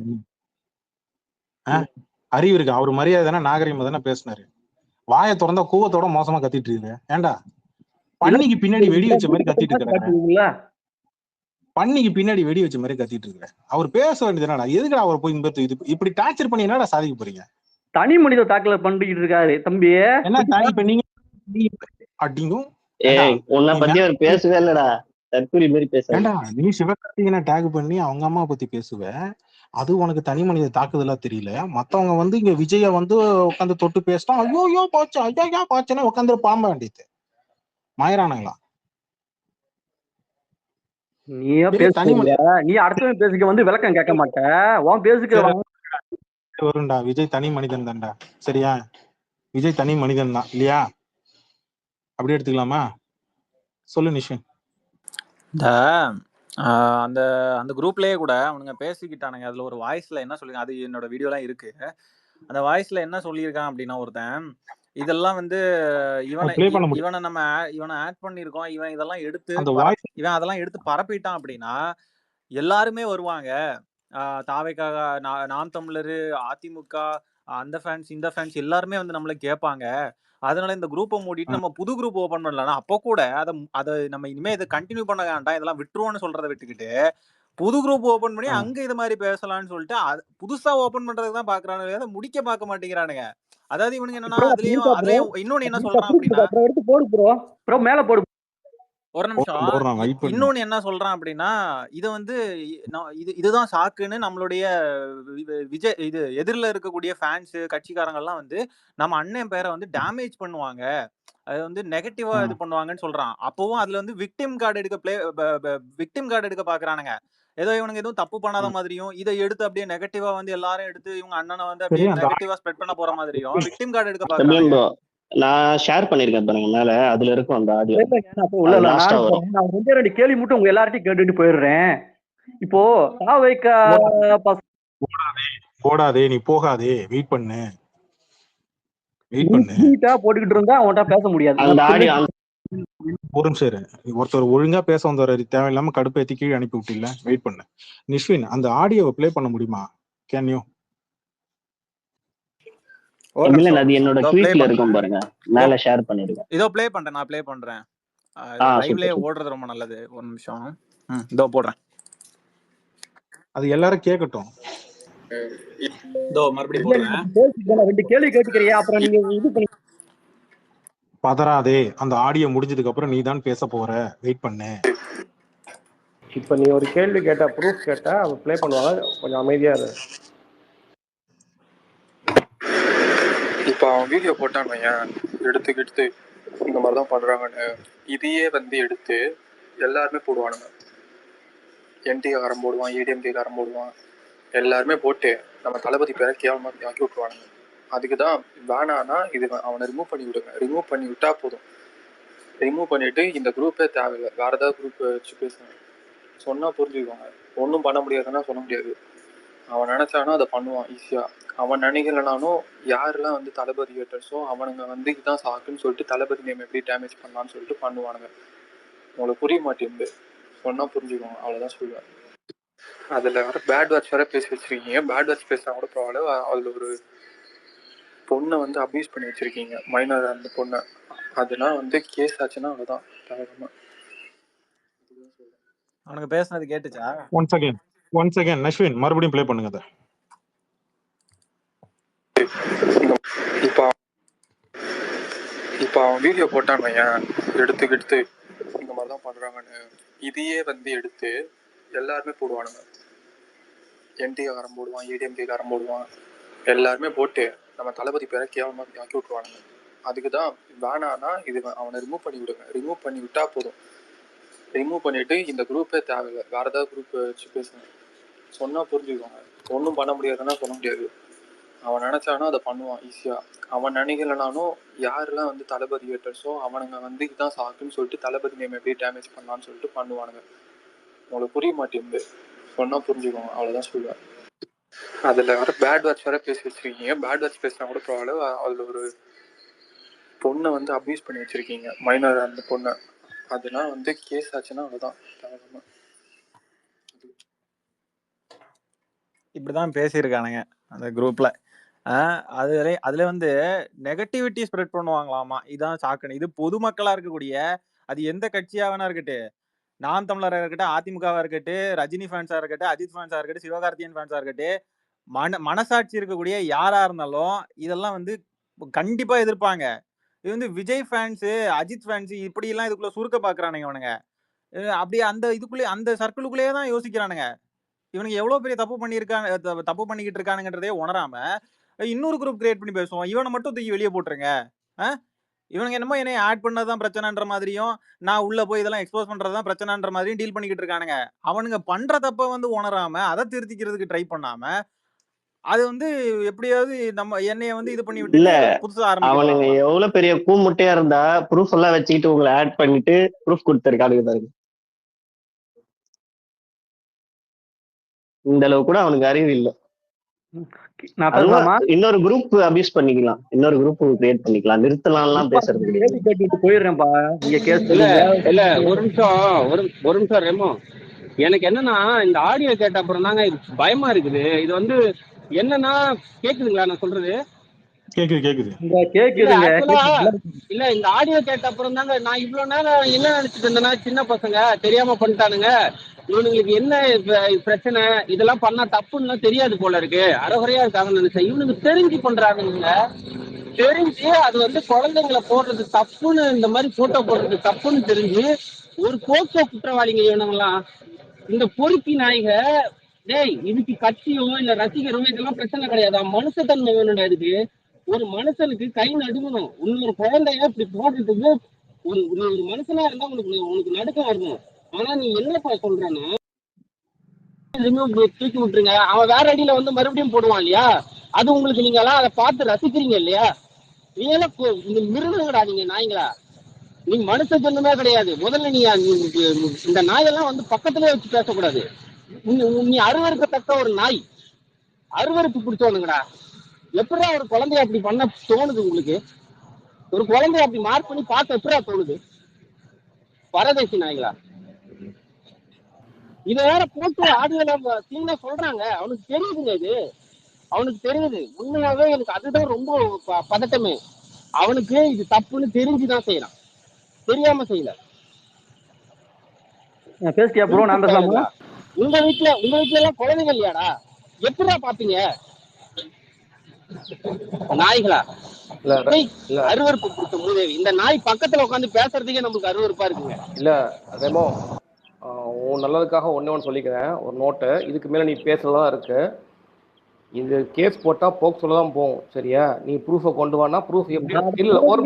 அறிவு இருக்கு? அவரு மரியாதை தானே, நாகரிகமா தானே பேசினாரு. வாயை திறந்தா கூவத்தோட மோசமா கத்திட்டு இருக்கு. ஏண்டா பண்ணிக்கு பின்னாடி வெடி வச்ச மாதிரி கத்திட்டு இருக்காங்க. பண்ணிக்கு பின்னாடி வெடி வச்ச மாதிரி கத்திட்டு இருக்கிற. அவர் பேச வேண்டியது என்னடா? எதுக்குடா அவர் போய் இங்க இது இப்படி டார்ச்சர் பண்ணி என்னடா சாதிக்க போறீங்க? தனி மனித தாக்கல பண்ணிக்கிட்டு இருக்காரு தம்பி. என்ன இப்ப நீங்க அப்படிங்கும் உன்னை பத்தி அவர் பேசவே இல்லடா, தற்கொலை மாதிரி பேச. ஏண்டா நீ சிவகார்த்திகேயனை டேக் பண்ணி அவங்க அம்மா பத்தி பேசுவ, அது உனக்கு தனி மனித தாக்குதலா தெரியல. மத்தவங்க வந்து இங்க விஜய வந்து உட்காந்து தொட்டு பேசிட்டா ஐயோ போச்சு ஐயா போச்சுன்னா உட்காந்து பாம்ப வேண்டியது மாயிரானுங்களா? நீயே பேசுறீங்க, நீ அடுத்தவன் பேசுக்கு வந்து விளக்கம் கேட்க மாட்ட. உன் பேசுக்கு வரும்டா. விஜய் தனி மனிதன் தான்டா, சரியா? விஜய் தனி மனிதன் தான் இல்லையா? அப்படி எடுத்துக்கலாமா? சொல்லு நிஷன். அந்த அந்த குரூப்லயே கூட அவனுங்க பேசிக்கிட்டானுங்க. அதுல ஒரு வாய்ஸ்ல என்ன சொல்லுங்க, அது என்னோட வீடியோலாம் இருக்கு. அந்த வாய்ஸ்ல என்ன சொல்லியிருக்கான் அப்படின்னா, ஒருத்தன் இதெல்லாம் வந்து இவனை ஆட் பண்ணிருக்கோம், இவன் இதெல்லாம் எடுத்து இவன் அதெல்லாம் எடுத்து பரப்பிட்டான் அப்படின்னா எல்லாருமே வருவாங்க. தாவேக்காக, நாம் தமிழர், அதிமுக, அந்த ஃபேன்ஸ் இந்த ஃபேன்ஸ் எல்லாருமே வந்து நம்மள கேட்பாங்க. அதனால இந்த குரூப்பை மூடிட்டு நம்ம புது குரூப் ஓபன் பண்ணலாம். அப்போ கூட அதை நம்ம இனிமே இதை கண்டினியூ பண்ண வேண்டாம், இதெல்லாம் விட்டுருவோம்னு சொல்றதை விட்டுக்கிட்டு புது குரூப் ஓபன் பண்ணி அங்க இது மாதிரி பேசலாம்னு சொல்லிட்டு புதுசா ஓபன் பண்றதுக்கு தான் பாக்குறானுங்க, முடிக்க பார்க்க மாட்டேங்கிறானுங்க. அதாவது இவனுங்க என்னன்னா அதுலயும் இன்னொன்னு என்ன சொல்றான் அப்படின்னா, மேல போடு ஒரு நிமிஷம், இன்னொன்னு என்ன சொல்றான் அப்படின்னா, இத வந்து இதுதான் சாக்குன்னு நம்மளுடைய விஜய் இது எதிரில இருக்கக்கூடிய ஃபேன்ஸ் கட்சிக்காரங்க எல்லாம் வந்து நம்ம அண்ணன் பேரை வந்து டேமேஜ் பண்ணுவாங்க, அது வந்து நெகட்டிவா இது பண்ணுவாங்கன்னு சொல்றான். அப்பவும் அதுல வந்து விக்டிம் கார்டு எடுக்க பாக்குறானுங்க. ஏதோ இவனுங்க எதுவும் தப்பு பண்ணாத மாதிரியும், இதை எடுத்து அப்படியே நெகட்டிவா வந்து எல்லாரும் எடுத்து இவங்க அண்ணனை வந்து அப்படியே நெகட்டிவா ஸ்ப்ரெட் பண்ண போற மாதிரியும் விக்டிம் கார்டு எடுக்க பாக்குறாங்க. நான் ஷேர் பண்ணிருக்கேன் பாருங்க மேல, அதுல இருக்கும் அந்த ஆடியோ. நான் ரெண்டே ரெண்டு கேள்வி மட்டும் உங்க எல்லார்ட்டையும் கேட்டுட்டு போயிடுறேன். இப்போ தாவேக்கா போடாதே, நீ போகாதே, வெயிட் பண்ணு போட்டுக்கிட்டு இருந்தா அவன்கிட்ட பேச முடியாது. அந்த ஆடியோ ஒரு நிமிஷம், ஒருத்தர் ஒழுங்கா பேச வந்தவரை தேவையில்லாம கடுப்பேத்தி கீழே அனுப்பி விட்டீங்களா? வெயிட் பண்ணு நிஷ்வின், அந்த ஆடியோவை ப்ளே பண்ண முடியுமா? Can you? அது என்னோட ட்வீட்ல இருக்கும் பாருங்க, மேல ஷேர் பண்ணிருக்கேன். இதோ ப்ளே பண்றேன், நான் ப்ளே பண்றேன். லைவ்லயே ஓடுறது ரொம்ப நல்லது. ஒரு நிமிஷம், இதோ போடுறேன், அது எல்லாரும் கேட்கட்டும். இதோ மறுபடியும் போடுறேன். ரெண்டு கேள்வி கேட்டுக்கிறியா, அப்புறம் நீங்க இது பண்ணி பதறாதே, அந்த ஆடியோ முடிஞ்சதுக்கு அப்புறம் நீ தான் பேச போற, வெயிட் பண்ணு. இப்ப நீ ஒரு கேள்வி கேட்டா, ப்ரூஃப் கேட்டா அவ ப்ளே பண்ணுவாங்க, கொஞ்சம் அமைதியா இரு. இப்போ அவன் வீடியோ போட்டான் எடுத்து இந்த மாதிரி தான் பண்ணுறாங்கன்னு, இதையே வந்து எடுத்து எல்லாருமே போடுவானுங்க. என்டிகாரன் போடுவான், ஏடிஎம்கேக்காரன் போடுவான், எல்லாருமே போட்டு நம்ம தளபதி பேரை கேவலமாக ஆக்கி விட்டுருவானுங்க. அதுக்கு தான் வேணான்னா இது அவனை ரிமூவ் பண்ணி விடுங்க, ரிமூவ் பண்ணி விட்டா போதும். ரிமூவ் பண்ணிவிட்டு இந்த குரூப்பே தேவையில்லை, வேறு ஏதாவது குரூப் வச்சு பேசுங்க, சொன்னால் புரிஞ்சுக்குவாங்க. ஒன்றும் பண்ண முடியாதுன்னா சொல்ல முடியாது. அவன் நினச்சானோ அதை பண்ணுவான் ஈஸியாக. அவன் நினைக்கலனாலும் யாரெல்லாம் வந்து தளபதி ஹேட்டர்ஸோ அவனுங்க வந்து இதுதான் சாக்குன்னு சொல்லிட்டு தளபதி நேம் எப்படி டேமேஜ் பண்ணலான்னு சொல்லிட்டு பண்ணுவானுங்க. உங்களுக்கு புரிய மாட்டேங்குது, சொன்னால் புரிஞ்சுக்குவாங்க, அவ்வளோதான் சொல்லுவேன். அதில் வர பேட் வாட்ச் வேறு பேசி வச்சுருக்கீங்க. பேட் வாட்ச் பேசினா கூட பரவாயில்ல, அதில் ஒரு பொண்ணை வந்து அப்யூஸ் பண்ணி வச்சுருக்கீங்க, மைனர் அந்த பொண்ணை. அதெல்லாம் வந்து கேஸ் ஆச்சுன்னா அவ்வளோதான், தேவையில்லாம. அவனுக்கு பேசுனது கேட்டுச்சா? ஒன்ஸ் அகைன் நஷ்வின், மறுபடியும் ப்ளே பண்ணுங்க அதை. இப்போ அவன் வீடியோ போட்டான் எடுத்து இந்த மாதிரி தான் பண்ணுறாங்கன்னு, இதையே வந்து எடுத்து எல்லாருமே போடுவானுங்க. என்டிகாரன் போடுவான், ஏடிஎம்கேக்காரன் போடுவான், எல்லாருமே போட்டு நம்ம தளபதி பேரை கேவலமாக ஆக்கி விட்டுருவானுங்க. அதுக்கு தான் வேணான்னா இது அவனை ரிமூவ் பண்ணி விடுங்க, ரிமூவ் பண்ணி விட்டா போதும். ரிமூவ் பண்ணிவிட்டு இந்த குரூப்பே தேவையில்லை, வேறு ஏதாவது குரூப் வச்சு பேசுங்க, சொன்னால் புரிஞ்சுக்குவாங்க. ஒன்றும் பண்ண முடியாதுன்னா சொல்ல முடியாது. அவன் நினச்சானோ அதை பண்ணுவான் ஈஸியாக. அவன் நினைக்கலனாலும் யாரெல்லாம் வந்து தளபதி ஹேட்டர்ஸோ அவனுங்க வந்து இதுதான் சாக்குன்னு சொல்லிட்டு தளபதி நேம் எப்படி டேமேஜ் பண்ணலான்னு சொல்லிட்டு பண்ணுவானுங்க. உங்களுக்கு புரிய மாட்டேங்குது, சொன்னால் புரிஞ்சுக்குவாங்க, அவ்வளோதான் சொல்லுவேன். அதில் வர பேட் வாட்ச் வேறு பேசி வச்சுருக்கீங்க. பேட் வாட்ச் பேசினா கூட பரவாயில்ல, அதில் ஒரு பொண்ணை வந்து அப்யூஸ் பண்ணி வச்சுருக்கீங்க, மைனர் அந்த பொண்ணை. அதெல்லாம் வந்து கேஸ் ஆச்சுன்னா அவ்வளோதான், தேவையில்லாம. இப்படிதான் பேசியிருக்கானுங்க அந்த குரூப்ல. அதுல வந்து நெகட்டிவிட்டி ஸ்ப்ரெட் பண்ணுவாங்களாமா, இதான் சாக்குன்னு. இது பொதுமக்களா இருக்கக்கூடிய, அது எந்த கட்சியா வேணா இருக்கட்டு, நாம் தமிழரா இருக்கட்டும், அதிமுகவா இருக்கட்டும், ரஜினி ஃபேன்ஸா இருக்கட்டும், அஜித் ஃபேன்ஸா இருக்கட்டும், சிவகார்த்திகேயன் ஃபேன்ஸா இருக்கட்டும், மனசாட்சி இருக்கக்கூடிய யாரா இருந்தாலும் இதெல்லாம் வந்து கண்டிப்பா எதிர்ப்பாங்க. இது வந்து விஜய் ஃபேன்ஸ், அஜித் ஃபேன்ஸ் இப்படி எல்லாம் இதுக்குள்ள சுருக்க பாக்குறானுங்க இவனுங்க. அப்படியே அந்த இதுக்குள்ளே அந்த சர்க்கிளுக்குள்ளேயே தான் யோசிக்கிறானுங்க. இவனுங்க எவ்வளவு பெரிய தப்பு பண்ணிக்கிட்டு இருக்கானுங்கன்றதே உணராம இன்னொரு குரூப் கிரியேட் பண்ணி பேசுவோம். இவனை மட்டும் தூக்கி வெளியே போட்டுருங்க. இவனுங்க என்னமோ என்னை ஆட் பண்ணதான் பிரச்சனைன்ற மாதிரியும், நான் உள்ள போய் இதெல்லாம் எக்ஸ்போஸ் பண்றதுதான் பிரச்சனைன்ற மாதிரியும் டீல் பண்ணிக்கிட்டு இருக்கானுங்க. அவனுங்க பண்ற தப்ப வந்து உணராம அதை திருத்திக்கிறதுக்கு ட்ரை பண்ணாம அது வந்து எப்படியாவது நம்ம என்னைய வந்து இது பண்ணி இல்ல விட்டு புதுசா அவனுங்க ஆரம்பிக்கிறாங்க. எவ்வளவு பெரிய கூமுட்டையா இருந்தா ப்ரூஃப் எல்லாம் வச்சுக்கிட்டு உங்களை ஆட் பண்ணிட்டு ப்ரூஃப் கொடுத்துருக்கானுங்க பாருங்க. இந்த அளவு கூட அவனுக்கு அறிவு இல்லை. நான் பேசலாமா? இன்னொரு குரூப் அபியூஸ் பண்ணிக்கலாம், இன்னொரு குரூப் கிரியேட் பண்ணிக்கலாம், நிறுத்தலாம் பேசுறது கிடையாது. கேட்டுட்டு போயிடுறேன்ப்பா. நீங்க கேஸ் இல்ல ஒரு நிமிஷம் ரெமோ. எனக்கு என்னன்னா இந்த ஆடியோ கேட்ட அப்புறம் தாங்க பயமா இருக்குது. இது வந்து என்னன்னா கேக்குதுங்களா நான் சொல்றது? கேக்குதுங்க. இல்ல இந்த ஆடியோ கேட்ட அப்புறம் தாங்க நான் இவ்வளவு நேரம் என்ன நினைச்சிட்டு இருந்தேன்னா, சின்ன பசங்க தெரியாம பண்ணிட்டானுங்க, இவனுங்களுக்கு என்ன பிரச்சனை, இதெல்லாம் பண்ணா தப்புன்னு தெரியாது போல இருக்கு, அறகுறையா இருக்காங்கன்னு நினைச்சேன். இவனுக்கு தெரிஞ்சு பண்றானுங்க. தெரிஞ்சு அது வந்து குழந்தைங்களை போடுறது தப்புன்னு, இந்த மாதிரி போட்டோ போடுறது தப்புன்னு தெரிஞ்சு ஒரு போக்சோ குற்றவாளிங்க இவனுங்கெல்லாம். இந்த பொறுக்கி நாய்க. டேய், இதுக்கு கட்சியோ இல்ல ரசிகரோ இதெல்லாம் பிரச்சனை கிடையாதா? மனுஷத்தன்மை வேணும்டா. இதுக்கு ஒரு மனுஷனுக்கு கை நடுங்கணும். இன்னொரு குழந்தைய இப்படி போடுறதுக்கு ஒரு மனுஷனா இருந்தா உனக்கு நடுக்கம் வரணும். ஆனா நீ என்னப்பா சொல்றேன்னா தூக்கி விட்டுருங்க, அவன் வேற அடியில வந்து மறுபடியும் போடுவான் இல்லையா, அது உங்களுக்கு நீங்க எல்லாம் அதை பார்த்து ரசிக்கிறீங்க இல்லையா? நீங்க எல்லாம் இந்த மிருகங்கடா, நீங்க நாய்ங்களா? நீ மனுஷ ஜென்மமே கிடையாது. முதல்ல நீ இந்த நாயெல்லாம் வந்து பக்கத்திலே வச்சு பேசக்கூடாது. நீ அருவருக்கத்தக்க ஒரு நாய், அருவருப்பு பிடிச்சவனுங்கடா. எப்படா ஒரு குழந்தைய அப்படி பண்ண தோணுது உங்களுக்கு? ஒரு குழந்தைய அப்படி மார்க் பண்ணி பார்க்க எப்படா தோணுது? பரதேசி நாய்களா. இத வேற போட்டு ஆடியோல சீனா சொல்றாங்க. அவனுக்கு தெரியுதுங்க, இது அவனுக்கு தெரியுது. உண்மையாவே எனக்கு அதுதான் ரொம்ப பதட்டமே. அவனுக்கு இது தப்புன்னு தெரிஞ்சுதான் செய்யறான், தெரியாம செய்யல. பேசியா ப்ரோ? நான் பேசலாமா? உங்க வீட்டுல எல்லாம் குழந்தைங்க இல்லையாடா? எப்படிடா பாப்பீங்க நாய்களா? அருவருப்பு பிடிச்ச மூதேவி. இந்த நாய் பக்கத்துல உட்காந்து பேசுறதுக்கே நமக்கு அருவருப்பா இருக்குங்க. இல்ல ரெமோ, உன் நல்லதுக்காக ஒன்னு சொல்லிக்கிறேன். ஒரு நோட்டு, இதுக்கு மேல நீ பேசுறதா இருக்கு. இந்த கேஸ் போட்டா போக்சோல தான் போகும், சரியா? நீ ப்ரூஃபை கொண்டு வானா ப்ரூஃப் எப்படி? இல்ல ஒரு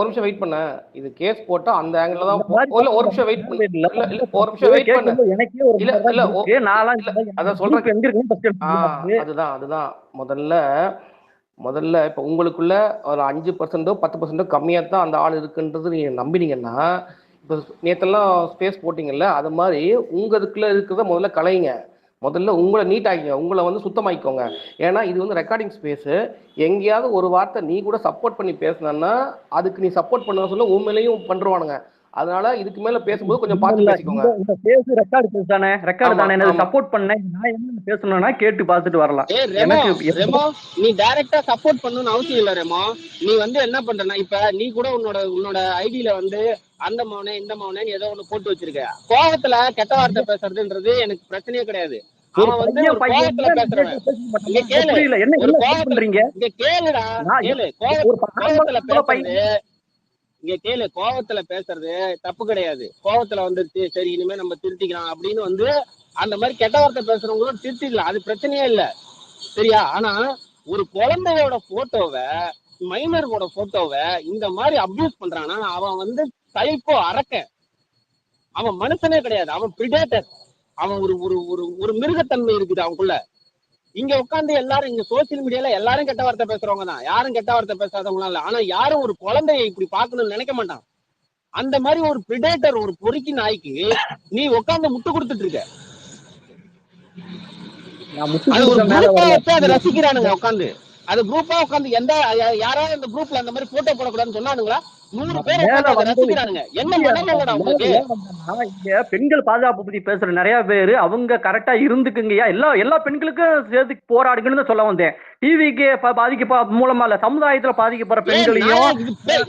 நிமிஷம் வெயிட் பண்ண. இது கேஸ் போட்டா அந்த ஆங்கிள் தான். இல்ல ஒரு நிமிஷம் வெயிட் பண்ண. அதான் சொல்றேன். அதுதான் முதல்ல இப்ப உங்களுக்குள்ள ஒரு 5% 10% கம்மியா தான் அந்த ஆள் இருக்குன்றது நீங்க நம்பினீங்கன்னா, இப்ப நேத்தெல்லாம் ஸ்பேஸ் போட்டீங்கல்ல, அது மாதிரி உங்க இதுக்குள்ள இருக்கிறத முதல்ல கலைங்க. முதல்ல உங்களை நீட் ஆகிங்க, உங்களை வந்து சுத்தமாக்கிக்கோங்க. ஏன்னா இது வந்து ரெக்கார்டிங் ஸ்பேஸ். எங்கேயாவது ஒரு வார்த்தை நீ கூட சப்போர்ட் பண்ணி பேசினா அதுக்கு நீ சப்போர்ட் பண்ண சொல்ல உண்மையிலையும் பண்றானுங்க. அதனால இதுக்கு மேல பேசும்போது கொஞ்சம் பார்த்து பேசிக்கோங்க. இந்த பேஸ் ரெக்கார்டு தானே, ரெக்கார்டு தானே. நான் சப்போர்ட் பண்ணேன், நான் என்ன பேசணும்னா கேட்டு பார்த்துட்டு வரலாம். ரெமோ, நீ டைரக்டா சப்போர்ட் பண்ணணும்னு அவசியம் இல்ல ரெமோ. நீ வந்து என்ன பண்றனா, இப்ப நீ கூட உன்னோட ஐடியில வந்து அந்த மௌனே இந்த மௌனே ஏதோ ஒண்ணு போட்டு வச்சிருக்க. கோவத்துல கெட்ட வார்த்தை பேசுறதுன்றது எனக்கு பிரச்சனையே கிடையாது. அவன் வந்து கோவத்துல பேசுறவன். இங்க கேளுடா, கோவத்துல பேசுறது தப்பு கிடையாது. கோவத்துல வந்துருச்சு, சரி இனிமே நம்ம திருத்திக்கலாம் அப்படின்னு வந்து அந்த மாதிரி கெட்ட வார்த்தை பேசுறவங்களும் திருத்திக்கலாம், அது பிரச்சனையே இல்ல, சரியா? ஆனா ஒரு குழந்தையோட போட்டோவை, மைனரோட போட்டோவை இந்த மாதிரி அபியூஸ் பண்றானா அவன் வந்து சைக்கோ, அரக்க. அவன் மனுஷனே கிடையாது, அவன் பிரிடேட்டர். அவன் ஒரு மிருகத்தன்மை இருக்குது அவனுக்குள்ள. இங்க உட்காந்து எல்லாரும் இங்க சோசியல் மீடியால எல்லாரும் கெட்ட வார்த்தை பேசுறவங்க தான், யாரும் கெட்ட வார்த்தை பேசாதவங்களாம் இல்ல. ஆனா யாரும் ஒரு குழந்தைய இப்படி பாக்கணும்னு நினைக்க மாட்டான். அந்த மாதிரி ஒரு பிரிடேட்டர், ஒரு பொறுக்கி நாய்க்கு நீ உட்காந்து முட்டு கொடுத்துட்டு இருக்க. அதை ரசிக்கிறானுங்க உட்காந்து, அது குரூப்பா உட்காந்து. யாராவது இந்த குரூப்ல அந்த மாதிரி போட்டோ போடக்கூடாதுன்னு சொன்னானுங்களா? 100 பேர் ரசிக்கிறானுங்க. என்ன மனநலடா உங்களுக்கு? பெண்கள் பாதுகாப்பு பத்தி பேசுற நிறைய பேரு அவங்க கரெக்டா இருந்துக்குங்கய்யா. எல்லா பெண்களுக்கும் சேர்த்து போராடுங்கன்னு சொல்ல வந்தேன். டிவிக்கு பாதிக்க மூலமா இல்ல, சமுதாயத்துல பாதிக்கப்படுற பெண்களையும்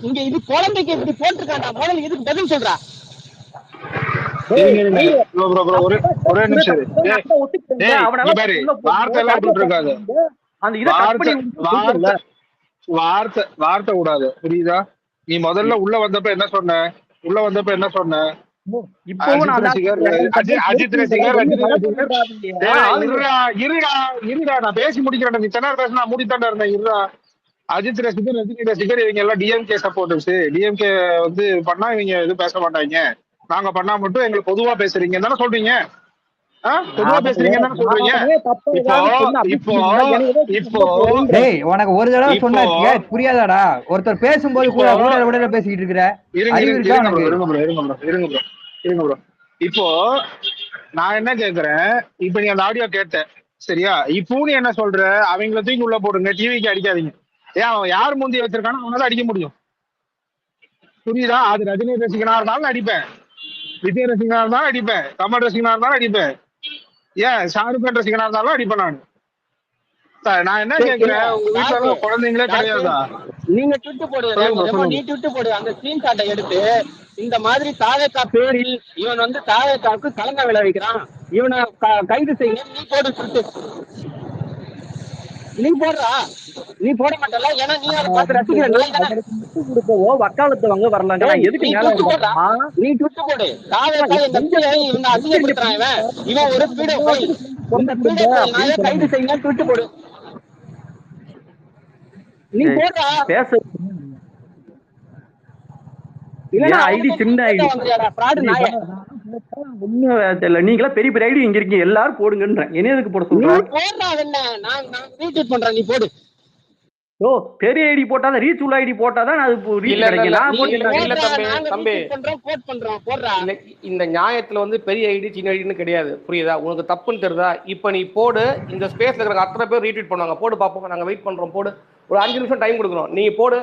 இங்க இது குழந்தைக்கு இப்படி போட்டிருக்காண்டா. முதல்ல இதுக்கு பதில் சொல்றா. ஒரே நிமிஷம் வார்த்தை எல்லாம் விட்டு இருக்காது. வார்த்தை விடாது, புரியுதா? நீ முதல்ல உள்ள வந்தப்ப என்ன சொன்ன? அஜித் ரசிகர் இருடா நான் பேசி முடிக்கிறேன். நீ தென்னார் பேச நான் மூடித்தாண்டா இருந்தேன். இருடா. அஜித் ரசிகர், ரஜினி ரசிகர், இவங்க எல்லாம் டிஎம்கே சப்போர்ட்டர்ஸ். டிஎம்கே வந்து பண்ணா இவங்க எதுவும் பேச மாட்டாங்க, நாங்க பண்ணா மட்டும் எங்களுக்கு பொதுவா பேசுறீங்க தானே சொல்றீங்க. பொதுவா பேசுறீங்க தானே சொல்றீங்க. இப்போ உனக்கு ஒரு தடவை சொன்னா புரியாதாடா? ஒருத்தர் பேசும்போது கூட உடனே பேசிக்கிட்டு இருக்கிற. இருங்க ப்ரோ. இப்போ நான் என்ன கேக்குறேன், இப்ப நீ அந்த ஆடியோ கேட்ட சரியா? இப்போ நீ என்ன சொல்ற? அவங்கள தூக்கி உள்ள போடுங்க, டிவிக்கு அடிக்காதீங்க. ஏன் அவன் யார் முந்தி வச்சிருக்கானோ அவனால அடிக்க முடியும், புரியுதா? அது ரஜினி ரசிகனா இருந்தாலும் அடிப்பேன், விஜய் ரசிகனா இருந்தாலும் அடிப்பேன், கமல் ரசிகனா இருந்தாலும் அடிப்பேன், ஏன் ஷாருக் கான் ரசிகனா இருந்தாலும் அடிப்பேன். நான் என்ன கேக்குறேன், உங்க வீட்டுல குழந்தைங்களே கிடையாதா? நீங்க ட்விட்டு போடு, நீ ட்விட்டு போடு, அந்த ஸ்கிரீன்ஷாட்டை எடுத்து இந்த மாதிரி தாவேக்கா பேரில் இவன் வந்து தாவேக்காவுக்கு கலங்க விளைவிக்கிறான், இவனை கைது செய்ய நீ போடு ட்விட்டு. நீ போடுறா, நீ போட மாட்டல, ஏன்னா நீ அதை பார்த்து ரசிக்கிறோ வக்காலத்து வாங்க வரலாம். எதுக்கு நீ ட்விட்டு போடு, தாவேக்கா என் கட்சியை இவனை அசிங்கப்படுத்துறான், இவன் ஒரு கைது செய்ய ட்விட்டு போடு. நீ போடுறா. பேச ஐடி சின்ன ஐடி நீங்களா பெரிய பெரிய ஐடி இங்க இருக்கீங்க, எல்லாரும் போடுங்கன்றேன். என்ன எதுக்கு போட சொல்றேன்? நீ போடு. ஓ, பெரிய ஐடி போட்டாதான் ரீச் உள்ள ஐடி போட்டாதான் அது ரீச் கிடைக்கும். இந்த நியாயத்துல வந்து பெரிய ஐடி சின்ன ஐடின்னு கிடையாது, புரியுதா? உனக்கு தப்புன்னு தெரியுதா? இப்ப நீ போடு, இந்த ஸ்பேஸ்ல இருக்கிற அத்தனை பேர் ரீட்வீட் பண்ணுவாங்க, போடு பாப்போம், நாங்க வெயிட் பண்றோம், போடு. ஒரு 5 நிமிஷம் டைம் கொடுக்குறோம், நீ போடு.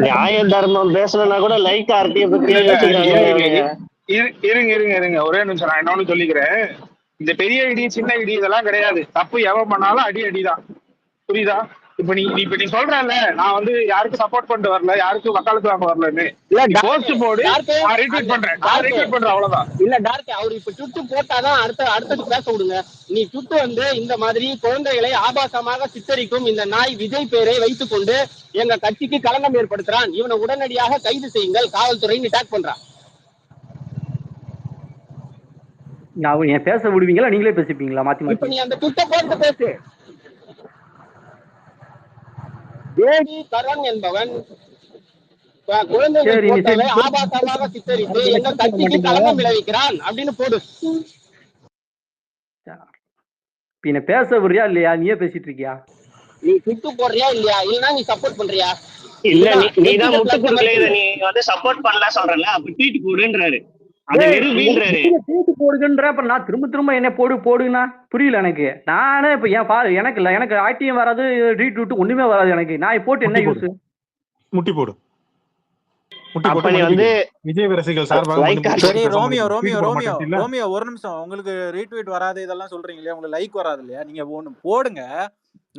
நியாய தர்மம் பேசணும்னா கூட லைக் ஆர்டியை பத்தி இருங்க ஒரே நிமிஷம். நான் இன்னொன்னு சொல்லிக்கிறேன், இந்த பெரிய ஐடி சின்ன ஐடி இதெல்லாம் கிடையாது. தப்பு எவன் பண்ணாலும் அடிதான், புரியுதா? இப்ப நீ சொல்றல, நான் வந்து யாருக்கும் சப்போர்ட் பண்ணிட்டு வரல, யாருக்கும் வக்காலத்து வாங்க வரலன்னு. போஸ்ட் போடு, நான் ரீட்வீட் பண்றேன், அவ்வளவுதான். இல்ல டார்க், அவர் இப்ப ட்விட்டு போட்டாதான் அடுத்தது பேச விடுங்க. நீ ட்விட்டு வந்து இந்த மாதிரி குழந்தைகளை ஆபாசமாக சித்தரிக்கும் இந்த நாய் விஜய் பேரை வைத்துக் கொண்டு எங்க கட்சிக்கு களங்கம் ஏற்படுத்துறான், இவனை உடனடியாக கைது செய்யுங்கள் காவல்துறைன்னு டாக் பண்றான். நான் பேச விடுவீங்களா? நீங்களே பேசிப்பீங்களா? மாத்தி இப்ப நீ அந்த ட்விட்டை போட்டு பேசு. தேடி கரண் என்பவன் குழந்தைகளை ஆபாசமாக சித்தரித்து எங்க கட்சிக்கு களங்கம் விளைவிக்கிறான் அப்படின்னு போடு. பின்ன பேச விடுறியா இல்லையா? நீயே பேசிட்டு இருக்கியா? நீ ட்விட்டு போடுறியா இல்லையா? இல்லனா நீ சப்போர்ட் பண்றியா? இல்ல, நீதான் முட்டு கொடுக்கல, இத நீ வந்து சப்போர்ட் பண்ணல சொல்றல, அப்ப ட்வீட் போடுன்றாரு. அது நிரூபின்றாரு. ட்வீட் போடுங்கன்ற, அப்ப நான் திரும்ப என்ன போடுனா புரியல எனக்கு. நானே இப்ப எனக்கு ஆட்டியும் வராது, ரீட்வீட் ஒண்ணுமே வராது எனக்கு. நான் போட்டு என்ன யூஸ்? முட்டி போடு. அப்ப நீ வந்து விஜய் ரசிகர்கள் சார்பாக சரி. ரோமியோ ஒரு நிமிஷம். உங்களுக்கு ரீட்வீட் வராது இதெல்லாம் சொல்றீங்க இல்லையா? உங்களுக்கு லைக் வராது இல்லையா? நீங்க ஒண்ணு போடுங்க,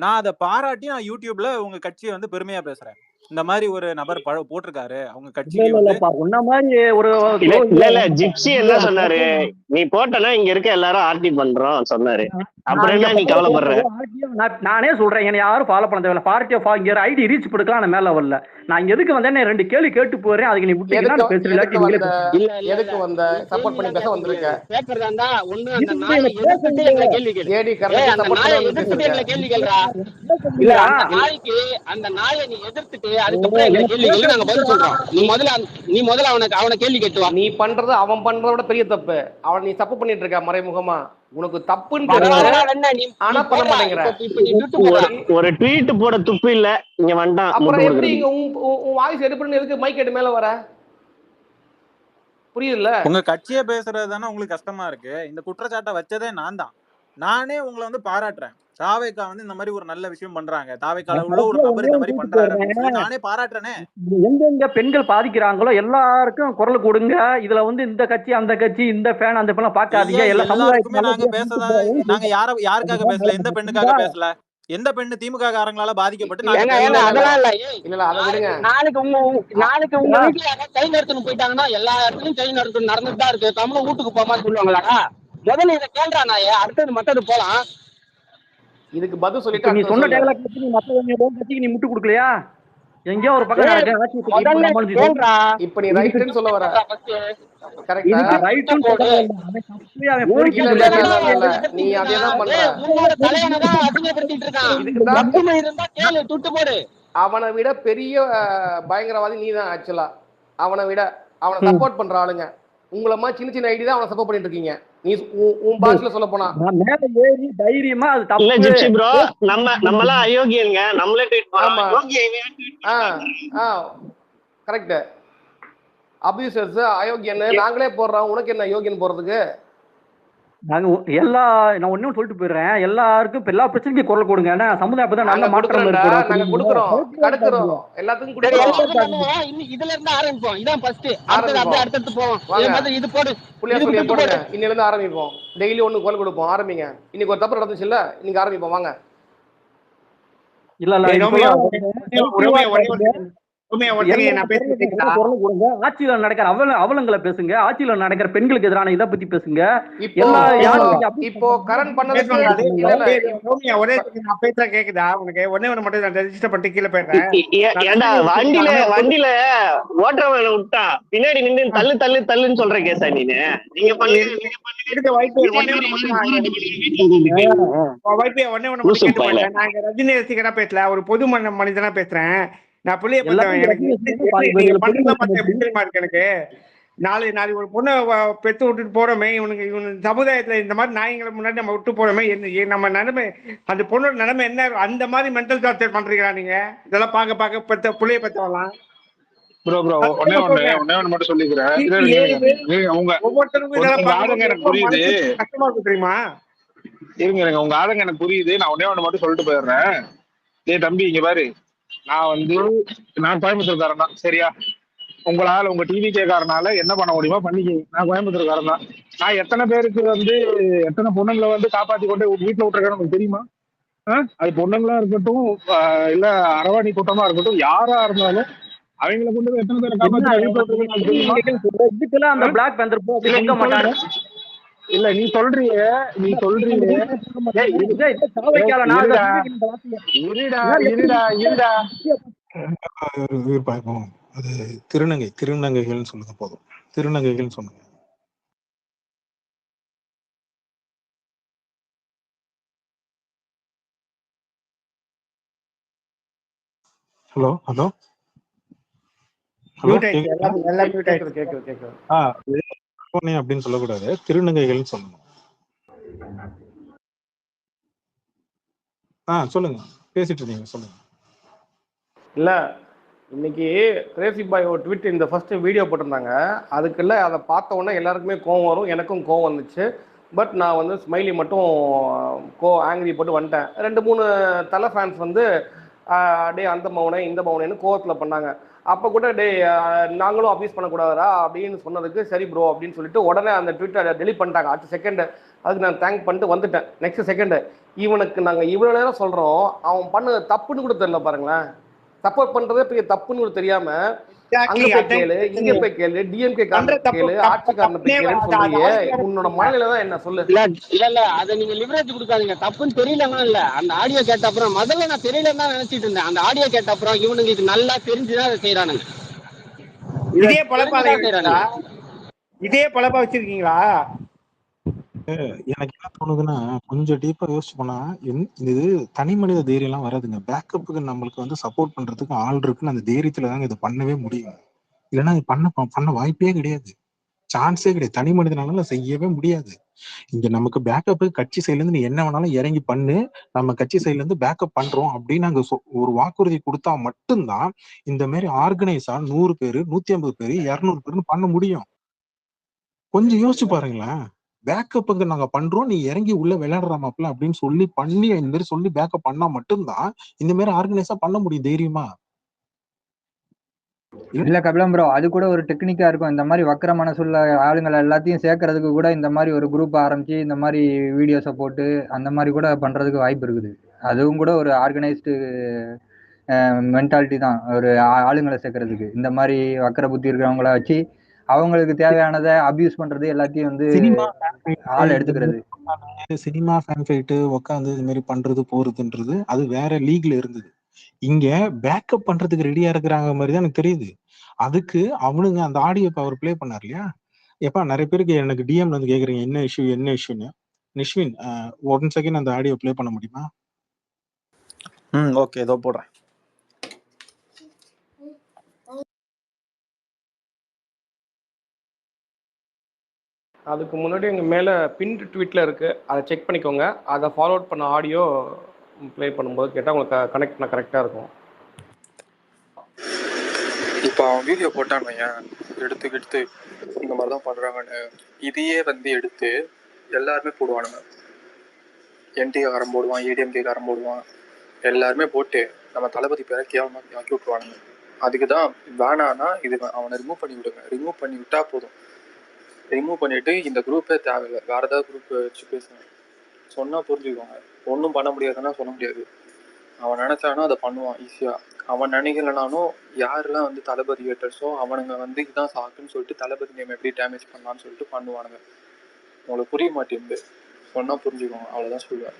நான் அதை பாராட்டி நான் யூடியூப்ல உங்க கட்சியை வந்து பெருமையா பேசுறேன். இந்த மாதிரி ஒரு நபர் போட்டிருக்காரு அவங்க கட்சிக்கு. இல்ல ஜிப்சி என்ன சொன்னாரு, நீ போட்டனா இங்க இருக்க எல்லாரும் ஆர்டி பண்றோம் சொன்னாரு. அப்புறம் என்ன நீ கவலைப்படுற? நானே சொல்றேன், என்ன யாரும் ஃபாலோ பண்ண தேவையில்ல. பார்ட்டி ஆஃப் இங்க ஐடி ரீச் கொடுக்கலாம், நான் மேல வரல. நான் இங்க எதுக்கு வந்தேன்? 2 கேள்வி கேட்டு போறேன், அதுக்கு நீ விட்டுட்டீங்கன்னா பேசுறீங்க. எதுக்கு வந்த? சப்போர்ட் பண்ணி பேச வந்திருக்க. பேப்பர்தான்டா ஒண்ணு. அந்த நாயை எதிர்த்து எங்களை கேள்வி கேளு. ஏடி கரெக்ட்டா சப்போர்ட் பண்ணி எதிர்த்து எங்களை கேள்வி கேளுடா. இல்ல அந்த நாயை நீ எதிர்த்துட்டு அதுக்கப்புறம் எங்களை கேள்வி கேளு, நாங்க பதில் சொல்றோம். நீ முதல்ல அவனை கேள்வி கேட்டு வா. நீ பண்றது அவன் பண்றதோட பெரிய தப்பு. அவன் நீ தப்பு பண்ணிட்டு இருக்க மறைமுகமா. உனக்கு தப்புன்னு ஆனா பண்ண மாட்டேங்கிற. ஒரு ட்வீட் போட துப்பு இல்ல, இங்க வந்தான். அப்புறம் எப்படி உன் வாய்ஸ் எடுப்பன்னு எதுக்கு மைக் எடு மேல வர? புரியுதுல்ல? உங்க கட்சியே பேசுறது தானே உங்களுக்கு கஷ்டமா இருக்கு. இந்த குற்றச்சாட்டை வச்சதே நான் தான். நானே உங்களை வந்து பாராட்டுறேன். தாவேக்கா வந்து இந்த மாதிரி ஒரு நல்ல விஷயம் பண்றாங்க, தாவேக்கால உள்ள ஒரு நபர் இந்த மாதிரி பண்றாரு, நானே பாராட்டுறேனே. எங்க பெண்கள் பாதிக்கிறாங்களோ எல்லாருக்கும் குரல் கொடுங்க. இதுல வந்து இந்த கட்சி அந்த கட்சி இந்த ஃபேன் அந்த ஃபேன் பாக்காதீங்க. எல்லாருக்குமே நாங்க பேசதான். நாங்க யாருக்காக பேசல, எந்த பெண்ணுக்காக பேசல. எந்த பெண்ணு திமுக காரங்களால பாதிக்கப்பட்டு அதெல்லாம் இல்ல. இல்ல அதை விடுங்க. நாளைக்கு உங்க வீட்டுல யாராவது கை நிறுத்தணும் போயிட்டாங்கன்னா எல்லா இடத்துலயும் கை நிறுத்தணும் நடந்துட்டு தான் இருக்கு. தமிழ் வீட்டுக்கு போமான்னு சொல்லுவாங்களா? முதல்ல இதை கேள்றா நாயே, அடுத்தது மத்தது போலாம். இதுக்கு பதில் சொல்லிட்டு நீ சொன்ன டயலாக் பத்தி நீ மத்த நீ முட்டு கொடுக்கலையா? எங்கேயோ ஒரு பக்கம் இப்ப நீ ரைட்னு சொல்ல வர கரெக்ட்டா? நீ அதேதான் பண்ற. அவனை விட பெரிய பயங்கரவாதி நீதான் ஆக்சுவலா. அவனை விட அவனை சப்போர்ட் பண்ற ஆளுங்க உங்களமா சின்ன சின்ன ஐடி தான் அவனை சப்போர்ட் பண்ணிட்டு இருக்கீங்க. நீ உன் பாஷையில சொல்ல போனா தைரியமா அது தப்பு இல்ல ஜிப்சி ப்ரோ. நம்மலாம் அயோக்கியங்க, நம்மளே ட்ரீட் பண்றோம். கரெக்ட். அபியூசர்ஸ் அயோக்கியன் நாங்களே போடுறோம், உனக்கு என்ன யோகியன் போறதுக்கு? நாங்க நான் ஒன்னும் சொல்லிட்டு போயிடுறேன். எல்லாருக்கும் எல்லா பிரச்சனைக்கும் குரல் கொடுங்க. ஏன்னா சமுதாயம் நல்ல மாற்றம் நாங்க கொடுக்குறோம், தடுக்கிறோம், எல்லாத்துக்கும் கொடுக்குறோம். இதுல இருந்து ஆரம்பிப்போம். இதான் ஃபர்ஸ்ட். அடுத்து போவோம். இது போடு, புள்ளியா சொல்லி போடுங்க. இன்னில இருந்து ஆரம்பிப்போம். டெய்லி ஒன்னு குரல் கொடுப்போம். ஆரம்பிங்க. இன்னைக்கு ஒரு தப்பு நடந்துச்சு இல்ல, இன்னைக்கு ஆரம்பிப்போம் வாங்க. இல்ல ஆட்சியில நடக்கிற அவலங்களை பேசுங்க. ஆட்சியில நடக்கிற பெண்களுக்கு எதிரான இதை பத்தி பேசுங்க. இப்போ கரண் பண்ணது ஒரே நான் பேசுற கேக்குதா உனக்கு? ஒன்னே ஒண்ணு மட்டும் நான் ரெஜிஸ்டர் பண்ணிட்டு கீழே போயிடுறேன். வண்டியில ஓட்டுறவனை விட்டா பின்னாடி நின்று தள்ளுன்னு சொல்ற கேசா நீங்க ரஜினி ரசிகரா பேசல, ஒரு பொது மனிதனா பேசுறேன். நான் புள்ளிய எனக்கு நாளை ஒரு பொண்ணை பெத்து விட்டுட்டு போறோமே, இவனுக்கு சமுதாயத்துல இந்த மாதிரி நாயங்களை முன்னாடி நம்ம விட்டு போறோமே, நம்ம நிலைமை அந்த பொண்ணோட நிலைமை என்ன? அந்த மாதிரி மென்டல் டார்ச்சர் பண்றீங்களா நீங்க? இதெல்லாம் பார்க்க புள்ளைய பெற்றவலாம் மட்டும் சொல்லிக்கிறேன். ஒவ்வொருத்தருக்கும் எனக்கு புரியுது, கஷ்டமா இருக்கு தெரியுமா? இருங்க உங்க ஆதங்க எனக்கு புரியுது. நான் ஒண்ணு மட்டும் சொல்லிட்டு போயிடுறேன். தம்பி இங்க பாரு, நான் கோயம்புத்தூர்காரன் தான், சரியா? உங்களால உங்க டிவி கேக்காரனால என்ன பண்ண முடியுமோ பண்ணிக்கிங்க. நான் கோயம்புத்தூர்காரன் தான். நான் எத்தனை பேருக்கு எத்தனை பொண்ணுங்களை காப்பாத்தி கொண்டு வீட்டுல விட்டுருக்கேன்னு உங்களுக்கு தெரியுமா? அது பொண்ணுங்களா இருக்கட்டும், இல்ல அரவாணி கூட்டமா இருக்கட்டும், யாரா இருந்தாலும் அவங்களை கொண்டு எத்தனை பேரை காப்பாத்தி இதுக்கெல்லாம் அந்த பிளாக் பேந்தர் போக மாட்டாங்க. இல்ல நீ சொல்றீங்க அது திருநங்கைகள்னு சொல்லுங்க போதும். திருநங்கைகள்னு சொன்னாங்க. ஹலோ அப்படின்னு சொல்லக்கூடாது, திருநங்கைகள்னு சொல்லணும். சொல்லுங்க, பேசிட்டு இருந்தீங்க, சொல்லுங்க. இல்ல இன்னைக்கு கிரேசி பாய் ஒரு ட்வீட் இந்த ஃபர்ஸ்ட் வீடியோ போட்டிருந்தாங்க. அதுக்குள்ள அதை பார்த்த உடனே எல்லாருக்குமே கோவம் வரும், எனக்கும் கோவம் வந்துச்சு. பட் நான் ஸ்மைலி மட்டும் ஆங்கிரி போட்டு வந்துட்டேன். 2-3 தலை ஃபேன்ஸ் டே அந்த மௌனை இந்த மௌனைன்னு கோவத்தில் பண்ணாங்க. அப்போ கூட டே நாங்களும் அப்யூஸ் பண்ணக்கூடாதா அப்படின்னு சொன்னதுக்கு சரி ப்ரோ அப்படின்னு சொல்லிட்டு உடனே அந்த ட்விட்டரை டெலிட் பண்ணிட்டாங்க. அடுத்த செகண்ட் அதுக்கு நான் தேங்க் பண்ணிட்டு வந்துட்டேன். நெக்ஸ்ட் செகண்ட் இவனுக்கு நாங்கள் இவ்வளோ நேரம் சொல்கிறோம், அவன் பண்ண தப்புன்னு கூட தெரியல பாருங்களேன். சப்போர்ட் பண்றதே பெரிய தப்புன்னு கூட தெரியாம அங்க போய் கேளு, இங்க போய் கேளு, டிஎம்கே கேளு, ஆட்சிக்காரனை போய் கேளுன்னு சொல்றீங்க. உன்னோட மனநிலை தான் என்ன சொல்லு? இல்ல அதை நீங்க லிவரேஜ் கொடுக்காதீங்க. தப்புன்னு தெரியலன்னா இல்ல, அந்த ஆடியோ கேட்ட அப்புறம் முதல்ல நான் தெரியலன்னு தான் நினைச்சிட்டு இருந்தேன். அந்த ஆடியோ கேட்ட அப்புறம் இவனுங்களுக்கு நல்லா தெரிஞ்சுதான் அதை செய்யறானுங்க. இதே பழப்பா வச்சிருக்கீங்களா? எனக்கு என்ன தோணுதுன்னா, கொஞ்சம் டீப்பா யோசிச்சு போனா இது தனி மனித தைரியம் எல்லாம் வராதுங்க. பேக்கப்புக்கு நம்மளுக்கு சப்போர்ட் பண்றதுக்கு ஆள் இருக்குன்னு அந்த தைரியத்துல தாங்க இதை பண்ணவே முடியும். இல்லைன்னா இது பண்ண வாய்ப்பே கிடையாது, சான்ஸே கிடையாது. தனி மனிதனால செய்யவே முடியாது. இங்க நமக்கு பேக்கப்பு கட்சி சைட்ல இருந்து நீ என்ன வேணாலும் இறங்கி பண்ணு, நம்ம கட்சி சைட்ல இருந்து பேக்கப் பண்றோம் அப்படின்னு நாங்க ஒரு வாக்குறுதி கொடுத்தா மட்டும்தான் இந்த மாதிரி ஆர்கனைஸா 100 பேரு 150 பேரு 200 பேருன்னு பண்ண முடியும். கொஞ்சம் யோசிச்சு பாருங்களேன். பேக்கப்புக்கு நாங்க பண்றோம், நீ இறங்கி உள்ள விளையாடுறாமாப்ல அப்படின்னு சொல்லி பண்ணி இந்த மாதிரி சொல்லி பேக்கப் பண்ணா மட்டும்தான் இந்த மாதிரி ஆர்கனைஸா பண்ண முடியும் தைரியமா. இல்ல கபிலம் ப்ரோ, அது கூட ஒரு டெக்னிக்கா இருக்கும். இந்த மாதிரி வக்கர மனசுள்ள ஆளுங்களை எல்லாத்தையும் சேர்க்கறதுக்கு கூட இந்த மாதிரி ஒரு குரூப் ஆரம்பிச்சு இந்த மாதிரி வீடியோஸை போட்டு அந்த மாதிரி கூட பண்றதுக்கு வாய்ப்பு இருக்குது. அதுவும் கூட ஒரு ஆர்கனைஸ்டு மென்டாலிட்டி தான், ஒரு ஆளுங்களை சேர்க்கறதுக்கு. இந்த மாதிரி வக்கர புத்தி இருக்கிறவங்கள வச்சு அவங்களுக்கு தேவையானதை அபியூஸ் பண்றது எல்லாத்தையும் வந்து சினிமா ஆள் எடுத்துக்கிறது. சினிமா ஃபேன் ஃபைட்டு உட்காந்து இது மாதிரி பண்றது போறதுன்றது அது வேற லீக்ல இருந்தது. இங்க பேக்கப் பண்றதுக்கு ரெடியா இருக்கிறாங்க மாதிரி தான் எனக்கு தெரியுது. அதுக்கு அவனுங்க அந்த ஆடியோ அவர் ப்ளே பண்ணார் இல்லையா, எப்பா நிறைய பேருக்கு எனக்கு டிஎம்ல வந்து கேக்குறீங்க என்ன இஷ்யூன்னு. நிஷ்வின் 1 செகண்ட் அந்த ஆடியோ ப்ளே பண்ண முடியுமா? ஓகே, இதோ போடுறேன். அதுக்கு முன்னாடி எங்கள் மேலே பின் ட்வீட்டில் இருக்குது, அதை செக் பண்ணிக்கோங்க. அதை ஃபார்வர்ட் பண்ண ஆடியோ ப்ளே பண்ணும்போது கேட்டால் உங்களுக்கு கனெக்ட் பண்ண கரெக்டாக இருக்கும். இப்போ அவன் வீடியோ போட்டான் பையன், எடுத்து இந்த மாதிரி தான் பண்ணுறாங்கன்னு இதையே வந்து எடுத்து எல்லாருமே போடுவானுங்க. என்டிகாரன் போடுவான், ஏடிஎம்கேக்காரன் போடுவான், எல்லாருமே போட்டு நம்ம தளபதி பேரை கேவலமாக ஆக்கி விட்டுருவானுங்க. அதுக்கு தான் வேணான்னா இது அவனை ரிமூவ் பண்ணி விடுங்க. ரிமூவ் பண்ணி விட்டா போதும். ரிமூவ் பண்ணிவிட்டு இந்த குரூப்பே தேவையில்லை, வேறு ஏதாவது குரூப் வச்சு பேசுங்க. சொன்னால் புரிஞ்சுக்குவாங்க. ஒன்றும் பண்ண முடியாதுன்னா சொல்ல முடியாது. அவன் நினச்சானா அதை பண்ணுவான் ஈஸியாக. அவன் நினைக்கலனாலும் யாரெல்லாம் வந்து தளபதி ஹேட்டர்ஸோ அவனுங்க வந்து இதுதான் சாக்குன்னு சொல்லிட்டு தளபதி நேம் எப்படி டேமேஜ் பண்ணலான்னு சொல்லிட்டு பண்ணுவானுங்க. உங்களுக்கு புரிய மாட்டேங்குது, சொன்னால் புரிஞ்சுக்குவாங்க, அவ்வளோதான் சொல்லுவேன்.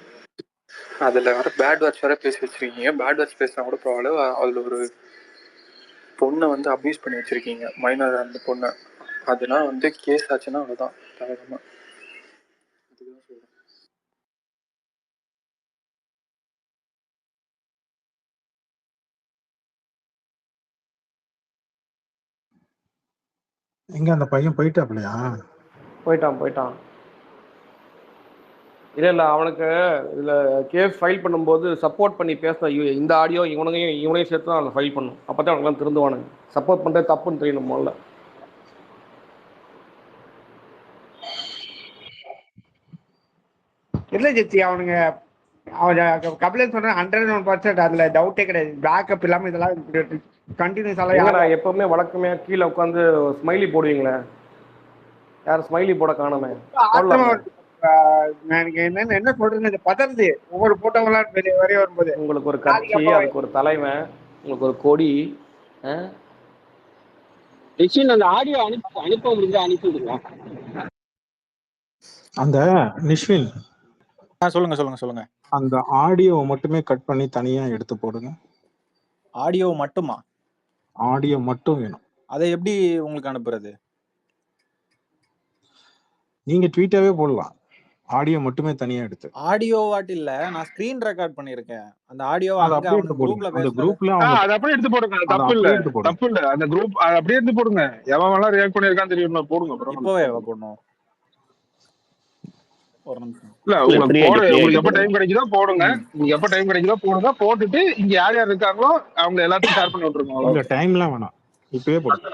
அதில் வர பேட் வாட்ச் வேறு பேசி வச்சுருக்கீங்க. பேட் வாட்ச் பேசினா கூட பரவாயில்ல, அதில் ஒரு பொண்ணை வந்து அப்யூஸ் பண்ணி வச்சுருக்கீங்க, மைனர் அந்த பொண்ணை. அதெல்லாம் வந்து கேஸ் ஆச்சுன்னா அவ்வளோதான், தேவையில்லாமல். அதுக்கு தான் சொல்கிறேன். எங்க அந்த பையன் போயிட்டாப்லையா? போயிட்டான். இல்லை அவனுக்கு இதில் கேஸ் ஃபைல் பண்ணும்போது சப்போர்ட் பண்ணி பேச இந்த ஆடியோ இவனையும் சேர்த்து தான் அவனை ஃபைல் பண்ணும். அப்போ தான் அவனுக்குலாம் திருந்துவானுங்க. சப்போர்ட் பண்ணுறது தப்புன்னு தெரியணும் முதல்ல. இல்லை ஜெச்சி, அவனுங்க அவன் கபிலன் சொன்ன 101% அதுல டவுட்டே கிடையாது. பேக்கப் இல்லாம இதெல்லாம் கண்டினியூஸ் எல்லாம் எப்பவுமே வழக்கமே கீழே உட்காந்து ஸ்மைலி போடுவீங்களே, யார் ஸ்மைலி போட காணாம? எனக்கு என்ன சொல்றது, பதறது ஒவ்வொரு போட்டோவெல்லாம் வரைய வரும்போது. உங்களுக்கு ஒரு கட்சி, அதுக்கு ஒரு தலைவன், உங்களுக்கு ஒரு கொடி. அந்த ஆடியோ அனுப்ப முடிஞ்சா அனுப்பி விடுங்க. அந்த நிஷ்வின் சொல்லுங்க. அந்த ஆடியோவை மட்டுமே கட் பண்ணி தனியா எடுத்து போடுங்க. ஆடியோ மட்டுமா? ஆடியோ மட்டும் வேணும். அதை எப்படி உங்களுக்கு அனுப்புறது? நீங்க ட்வீட்டாவே போடலாம், ஆடியோ மட்டுமே தனியா எடுத்து. ஆடியோ வாட் இல்ல, நான் ஸ்கிரீன் ரெக்கார்ட் பண்ணிருக்கேன். அந்த ஆடியோ அந்த குரூப்ல அத அப்படியே எடுத்து போடுங்க, தப்பு இல்ல. அந்த குரூப் அப்படியே எடுத்து போடுங்க. எவன் எல்லாம் ரியாக்ட் பண்ணிருக்கான்னு தெரியுமா, போடுங்க. இப்பவே போடணும். ஒரு நிமிஷம். இல்ல, உங்களுக்கு எப்ப டைம் கிடைக்குதோ போடுங்க. உங்களுக்கு எப்ப டைம் கிடைக்குதோ போடுங்க. போட்டுட்டு இங்க யார் யார் இருக்காங்களோ அவங்க எல்லாத்தையும் ஷேர் பண்ணி விட்டுருங்க. டைம்லாம் வேணாம், இப்பவே போடுங்க.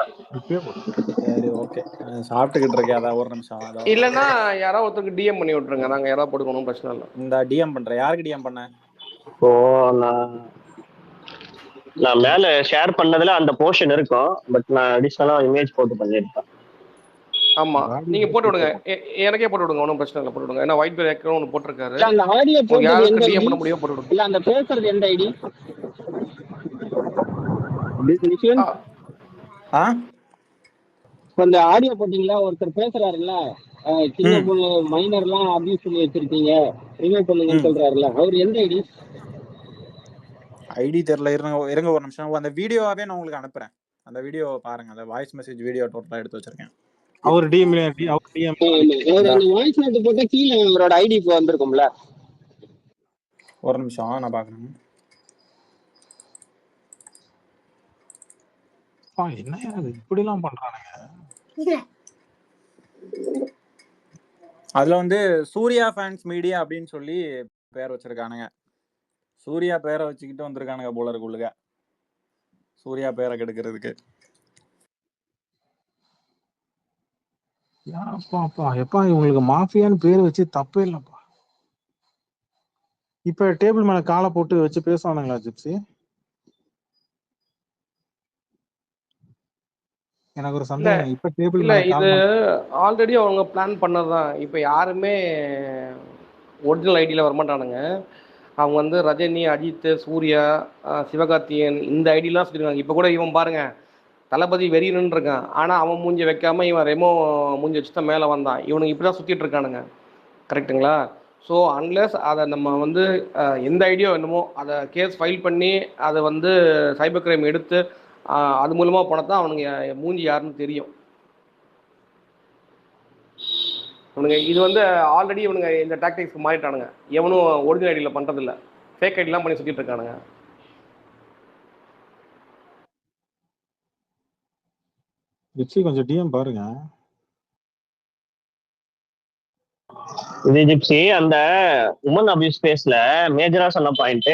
சரி, ஓகே. சாப்பிட்டுக்கிட்டு இருக்கேன், அதான் ஒரு நிமிஷம். இல்லைன்னா யாராவது ஒருத்தருக்கு டிஎம் பண்ணி விட்டுருங்க, நாங்க யாராவது போட்டுக்கணும், பிரச்சனை இல்லை. இந்த டிஎம் பண்றேன். யாருக்கு டிஎம் பண்ண? இப்போ நான் மேல ஷேர் பண்ணதுல அந்த போர்ஷன் இருக்கும், பட் நான் அடிஷனலா இமேஜ் போட்டு பண்ணிருப்பேன். ஆமா, நீங்க போட்டு விடுங்க, எனக்கே போட்டு விடுங்க, ஒன்றும் பிரச்சனை இல்லை, போட்டு விடுங்க. ஏன்னா ஒயிட் பேர் ஏற்கனவே ஒன்று போட்டிருக்காரு. அந்த ஆடியோ யாருக்கு டிஎம் பண்ண முடியும் போட்டு விடுங்க. இல்ல அந்த பேசுறது எந்த ஐடி? அந்த ஆடியோ போட்டீங்களா, ஒருத்தர் பேசுறாருல்ல, சின்ன பொண்ணு மைனர்லாம் அபியூஸ் பண்ணி வச்சிருக்கீங்க, ரிமூவ் பண்ணுங்கன்னு சொல்றாருல்ல, அவர் எந்த ஐடி? ஐடி தெரியல, இருங்க ஒரு நிமிஷம். அந்த வீடியோவே நான் உங்களுக்கு அனுப்புறேன், அந்த வீடியோ பாருங்க. அந்த வாய்ஸ் மெசேஜ் வீடியோ டோட்டலா எடுத்து வச்சிருக்கேன். அவர் டிஎம் அந்த வாய்ஸ் நோட் போட்டா கீழே அவரோட ஐடி இப்போ வந்திருக்கும்ல. ஒரு நிமிஷம் நான் பாக்குறேன். என்ன இப்படி எல்லாம் பண்றானுங்க? அதுல வந்து சூர்யா ஃபேன்ஸ் மீடியா அப்படின்னு சொல்லி பேர் வச்சிருக்கானுங்க. சூர்யா பேரை வச்சுக்கிட்டு வந்திருக்கானுங்க போல இருக்குள்ளுங்க, சூர்யா பேரை கெடுக்கிறதுக்கு. எப்பா இவங்களுக்கு மாஃபியான்னு பேர் வச்சு தப்பே இல்லப்பா. இப்ப டேபிள் மேல காலை போட்டு வச்சு பேசுவானுங்களா ஜிப்சி? எனக்கு ஒரு சந்தேகம். இப்ப டேபிள் இல்ல, இது ஆல்ரெடி அவங்க பிளான் பண்ணதுதான். இப்ப யாருமே ஒரிஜினல் ஐடியில வரமாட்டானுங்க. அவங்க வந்து ரஜினி, அஜித், சூர்யா, சிவகார்த்திகேயன் இந்த ஐடியெலாம் சொல்லியிருக்காங்க. இப்போ கூட இவன் பாருங்க தளபதி வெறியன்னு இருக்கான், ஆனால் அவன் மூஞ்சி வைக்காம இவன் ரெமோ மூஞ்சி வச்சு தான் மேலே வந்தான். இவனுக்கு இப்படி தான் சுற்றிட்டு இருக்கானுங்க. கரெக்டுங்களா? ஸோ அன்லெஸ் அதை நம்ம வந்து எந்த ஐடியா என்னமோ அதை கேஸ் ஃபைல் பண்ணி அதை வந்து சைபர் கிரைம் எடுத்து அது மூலமாக போனால் தான் அவனுங்க மூஞ்சி யாருன்னு தெரியும். இவனுங்க இது வந்து ஆல்ரெடி இவனுங்க இந்த டாக்டிக்ஸ்க்கு மாறிட்டானுங்க. எவனும் ஒரிஜினல் ஐடியில் பண்ணுறதில்ல, ஃபேக் ஐடிலாம் பண்ணி சுற்றிட்டு இருக்கானுங்க. கொஞ்சம் டிஎம் பாருங்க. இது ஜிப்சி அந்த உமன் அபியூஸ் பேஸ்ல மேஜரா சொன்ன பாயிண்ட்,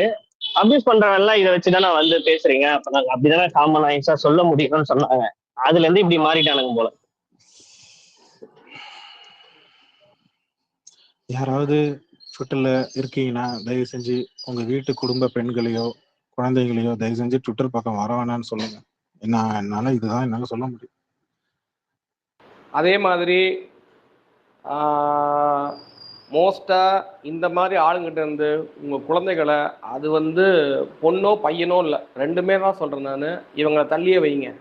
அபியூஸ் பண்றவெல்லாம் இதை வச்சுதானே வந்து பேசுறீங்க, அப்ப நாங்க அப்படிதானே காமனாயிஸா சொல்ல முடியும்னு சொன்னாங்க. அதுல இருந்து இப்படி மாறிட்டானுங்க போல. யாராவது ட்விட்டர்ல இருக்கீங்கன்னா தயவு செஞ்சு உங்க வீட்டு குடும்ப பெண்களையோ குழந்தைகளையோ தயவு செஞ்சு ட்விட்டர் பக்கம் வர வேணான்னு சொல்லுங்க. என்னால இதுதான் என்னால சொல்ல முடியும். அதே மாதிரி மோஸ்ட்டாக இந்த மாதிரி ஆளுங்கிட்ட இருந்து உங்கள் குழந்தைகளை, அது வந்து பொண்ணோ பையனோ இல்லை, ரெண்டுமே தான் சொல்கிறேன் நான், இவங்களை தள்ளியே வைங்க.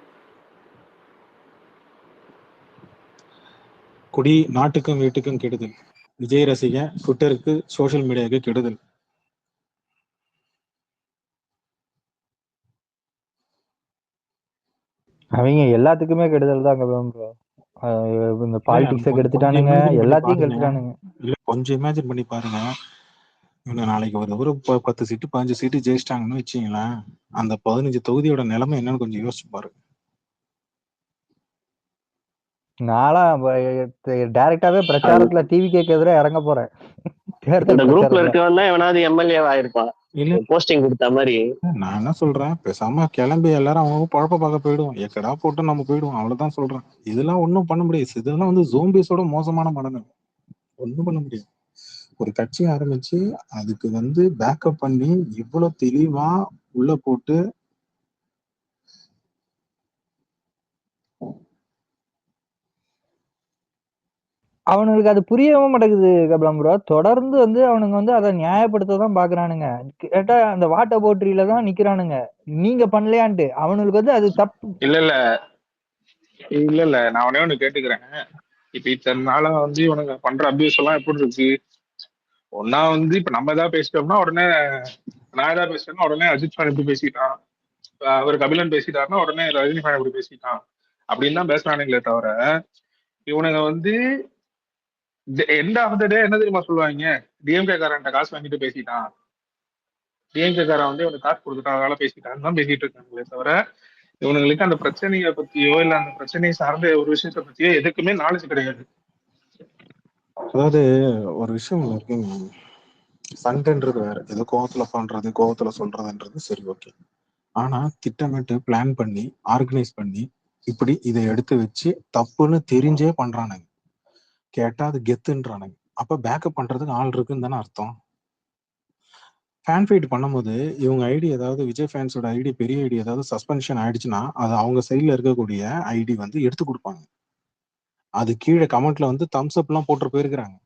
குடி நாட்டுக்கும் வீட்டுக்கும் கெடுதல். விஜய் ரசிக ட்விட்டருக்கு சோசியல் மீடியாவுக்கு கெடுதல். அவங்க எல்லாத்துக்குமே கெடுதல் தான் ப்ரோ. இந்த பாலிடிக்ஸை கெடுத்துட்டானுங்க, எல்லாத்தையும் கெடுத்துட்டானுங்க. இல்ல கொஞ்சம் இமேஜின் பண்ணி பாருங்க, இன்னும் நாளைக்கு ஒரு 10 சீட்டு 15 சீட்டு ஜெயிச்சிட்டாங்கன்னு வச்சுங்களேன், அந்த 15 தொகுதியோட நிலைமை என்னன்னு கொஞ்சம் யோசிச்சு பாருங்க. நான்லாம் டைரக்டாவே பிரச்சாரத்துல டிவிக்கு எதிராக இறங்க போறேன். இந்த குரூப்ல இருக்கவன் தான் எவனாவது எம்எல்ஏ ஆயிருப்பான் போஸ்டிங் கொடுத்த மாதிரி. நான் என்ன சொல்றேன், பேசாம கிளம்பி எல்லாரும் அவங்க பழப்ப பார்க்க போயிடுவோம், எக்கடா போட்டு நம்ம போயிடுவோம், அவ்வளவுதான் சொல்றேன். இதெல்லாம் ஒன்றும் பண்ண முடியாது. இதெல்லாம் வந்து ஜோம்பிஸோட மோசமான மனநிலை, ஒன்றும் பண்ண முடியாது. ஒரு கட்சி ஆரம்பிச்சு அதுக்கு வந்து பேக்கப் பண்ணி இவ்வளவு தெளிவா உள்ள போட்டு அவனுங்களுக்கு அது புரியவும் மாட்டேங்குது கபிலம் ப்ரோ. தொடர்ந்து வந்து அவனுங்க வந்து அதை நியாயப்படுத்த தான் பாக்குறானுங்க. கேட்டா அந்த வாட்ட போட்டரியில தான் நிக்கிறானுங்க, நீங்க பண்ணலையான்ட்டு. அவனுங்களுக்கு வந்து அது தப்பு. இல்ல நான் உடனே ஒண்ணு கேட்டுக்கிறேன். இப்ப இத்தனை நாளா வந்து இவனுங்க பண்ற அபியூஸ் எல்லாம் எப்படி இருக்கு? ஒன்னா வந்து இப்ப நம்ம ஏதாவது பேசிட்டோம்னா உடனே, நான் ஏதாவது பேசிட்டேன்னா உடனே அஜித் ஃபேன் எப்படி பேசிட்டான், அவர் கபிலன் பேசிட்டாருன்னா உடனே ரஜினி ஃபேன் எப்படி பேசிட்டான் அப்படின்னு தான் பேசுறானுங்களே தவிர, இவனுங்க வந்து எண்ட் ஆஃப் த டே என்ன தெரியுமா சொல்லுவாங்க, டிஎம்கே காரன் காசு வாங்கிட்டு பேசிட்டான், டிஎம்கே காரன் வந்து இவனுக்கு காசு கொடுத்துட்டான் அதனால பேசிட்டான்னு தான் பேசிட்டு இருக்காங்களே தவிர, இவனுங்களுக்கு அந்த பிரச்சனையை பத்தியோ இல்ல அந்த பிரச்சனையை சார்ந்த ஒரு விஷயத்த பத்தியோ எதுக்குமே நாலேஜ் கிடையாது. அதாவது ஒரு விஷயம் இருக்குங்க, சண்டைன்றது வேற, ஏதோ கோவத்துல பண்றது கோவத்துல சொல்றதுன்றது சரி ஓகே. ஆனா திட்டமிட்டு பிளான் பண்ணி ஆர்கனைஸ் பண்ணி இப்படி இதை எடுத்து வச்சு தப்புன்னு தெரிஞ்சே பண்றானுங்க. கேட்டா அது கெத்துன்றானுங்க. அப்ப பேக்கப் பண்றதுக்கு ஆள் இருக்குன்னு தானே அர்த்தம். ஃபேன் ஃபைட் பண்ணும்போது இவங்க ஐடி, ஏதாவது விஜய் ஃபேன்ஸோட ஐடி, பெரிய ஐடி ஏதாவது சஸ்பென்ஷன் ஆயிடுச்சுன்னா அது அவங்க சைட்ல இருக்கக்கூடிய ஐடி வந்து எடுத்து கொடுப்பாங்க. அது கீழே கமெண்ட்ல வந்து தம்ஸ் அப் எல்லாம் போட்டு போயிருக்கிறாங்க,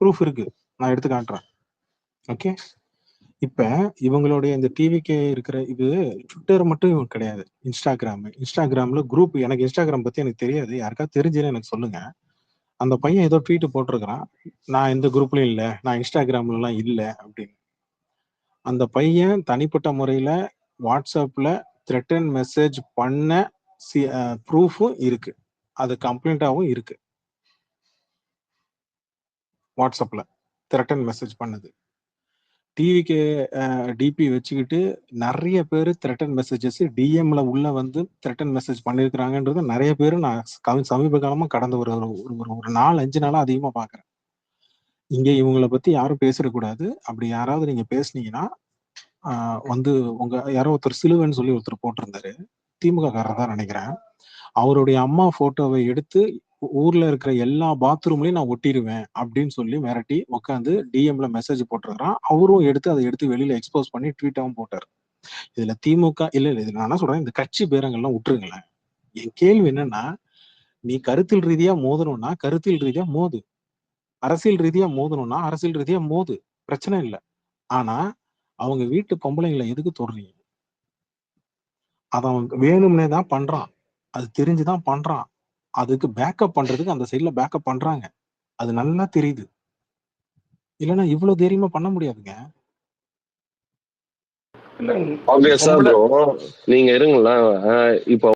ப்ரூஃப் இருக்கு, நான் எடுத்து காட்டுறேன். ஓகே, இப்ப இவங்களுடைய இந்த டிவிக்கு இருக்கிற இது ட்விட்டர் மட்டும் கிடையாது, இன்ஸ்டாகிராம்ல குரூப். எனக்கு இன்ஸ்டாகிராம் பத்தி எனக்கு தெரியாது, யாருக்காவது தெரிஞ்சுன்னு எனக்கு சொல்லுங்க. அந்த பையன் ஏதோ ட்வீட் போட்டிருக்கிறான், நான் எந்த குரூப்லயும் இல்லை, நான் இன்ஸ்டாகிராம்ல எல்லாம் இல்லை அப்படின்னு. அந்த பையன் தனிப்பட்ட முறையில வாட்ஸ்அப்ல த்ரெட்டன் மெசேஜ் பண்ண ப்ரூஃபும் இருக்கு, அது கம்ப்ளைண்டாவும் இருக்கு. வாட்ஸ்அப்ல த்ரெட்டன் மெசேஜ் பண்ணது, டிவிக்கு டிபி வச்சுக்கிட்டு நிறைய பேர் த்ரெட்டன் மெசேஜஸ் டிஎம்ல உள்ள வந்து த்ரெட்டன் மெசேஜ் பண்ணிருக்கிறாங்கன்றது நிறைய பேர் நான் சமீப காலமா கடந்த ஒரு 4-5 நாளா அதிகமா பாக்குறேன். இங்க இவங்களை பத்தி யாரும் பேசிடக்கூடாது. அப்படி யாராவது நீங்க பேசுனீங்கன்னா வந்து உங்க யாரோ ஒருத்தர் சிலுவன்னு சொல்லி ஒருத்தர் போட்டிருந்தாரு, திமுக காரர் தான் நினைக்கிறேன். அவருடைய அம்மா போட்டோவை எடுத்து ஊர்ல இருக்கிற எல்லா பாத்ரூம்லயும் நான் ஒட்டிடுவேன் அப்படின்னு சொல்லி மிரட்டி உட்காந்து டிஎம்ல மெசேஜ் போட்டிருக்கிறான். அவரும் அதை எடுத்து வெளியில எக்ஸ்போஸ் பண்ணி ட்வீட்டாவும் போட்டார். இதுல திமுக இல்ல இது நான் என்ன சொல்றேன், இந்த கட்சி பேரங்கள்லாம் விட்டுருங்களேன். என் கேள்வி என்னன்னா, நீ கருத்தியல் ரீதியா மோதணும்னா கருத்தியல் ரீதியா மோது, அரசியல் ரீதியா மோதணும்னா அரசியல் ரீதியா மோது, பிரச்சனை இல்லை. ஆனா அவங்க வீட்டு பொம்பளைங்களை எதுக்கு தொடுறீங்க? அத அவன் வேணும்னே தான் பண்றான், அது தெரிஞ்சுதான் பண்றான். அதுக்கு பேக்கப் பண்றதுக்கு அந்த சைட்ல பேக்கப் பண்றாங்க, அது நல்லா தெரியுது. இல்லைன்னா இவ்வளவு தைரியமா பண்ண முடியாதுங்க. இல்ல ஆப்வியஸா பொம்பளை ப்ரோ, நீங்க இருங்களேன். இப்போ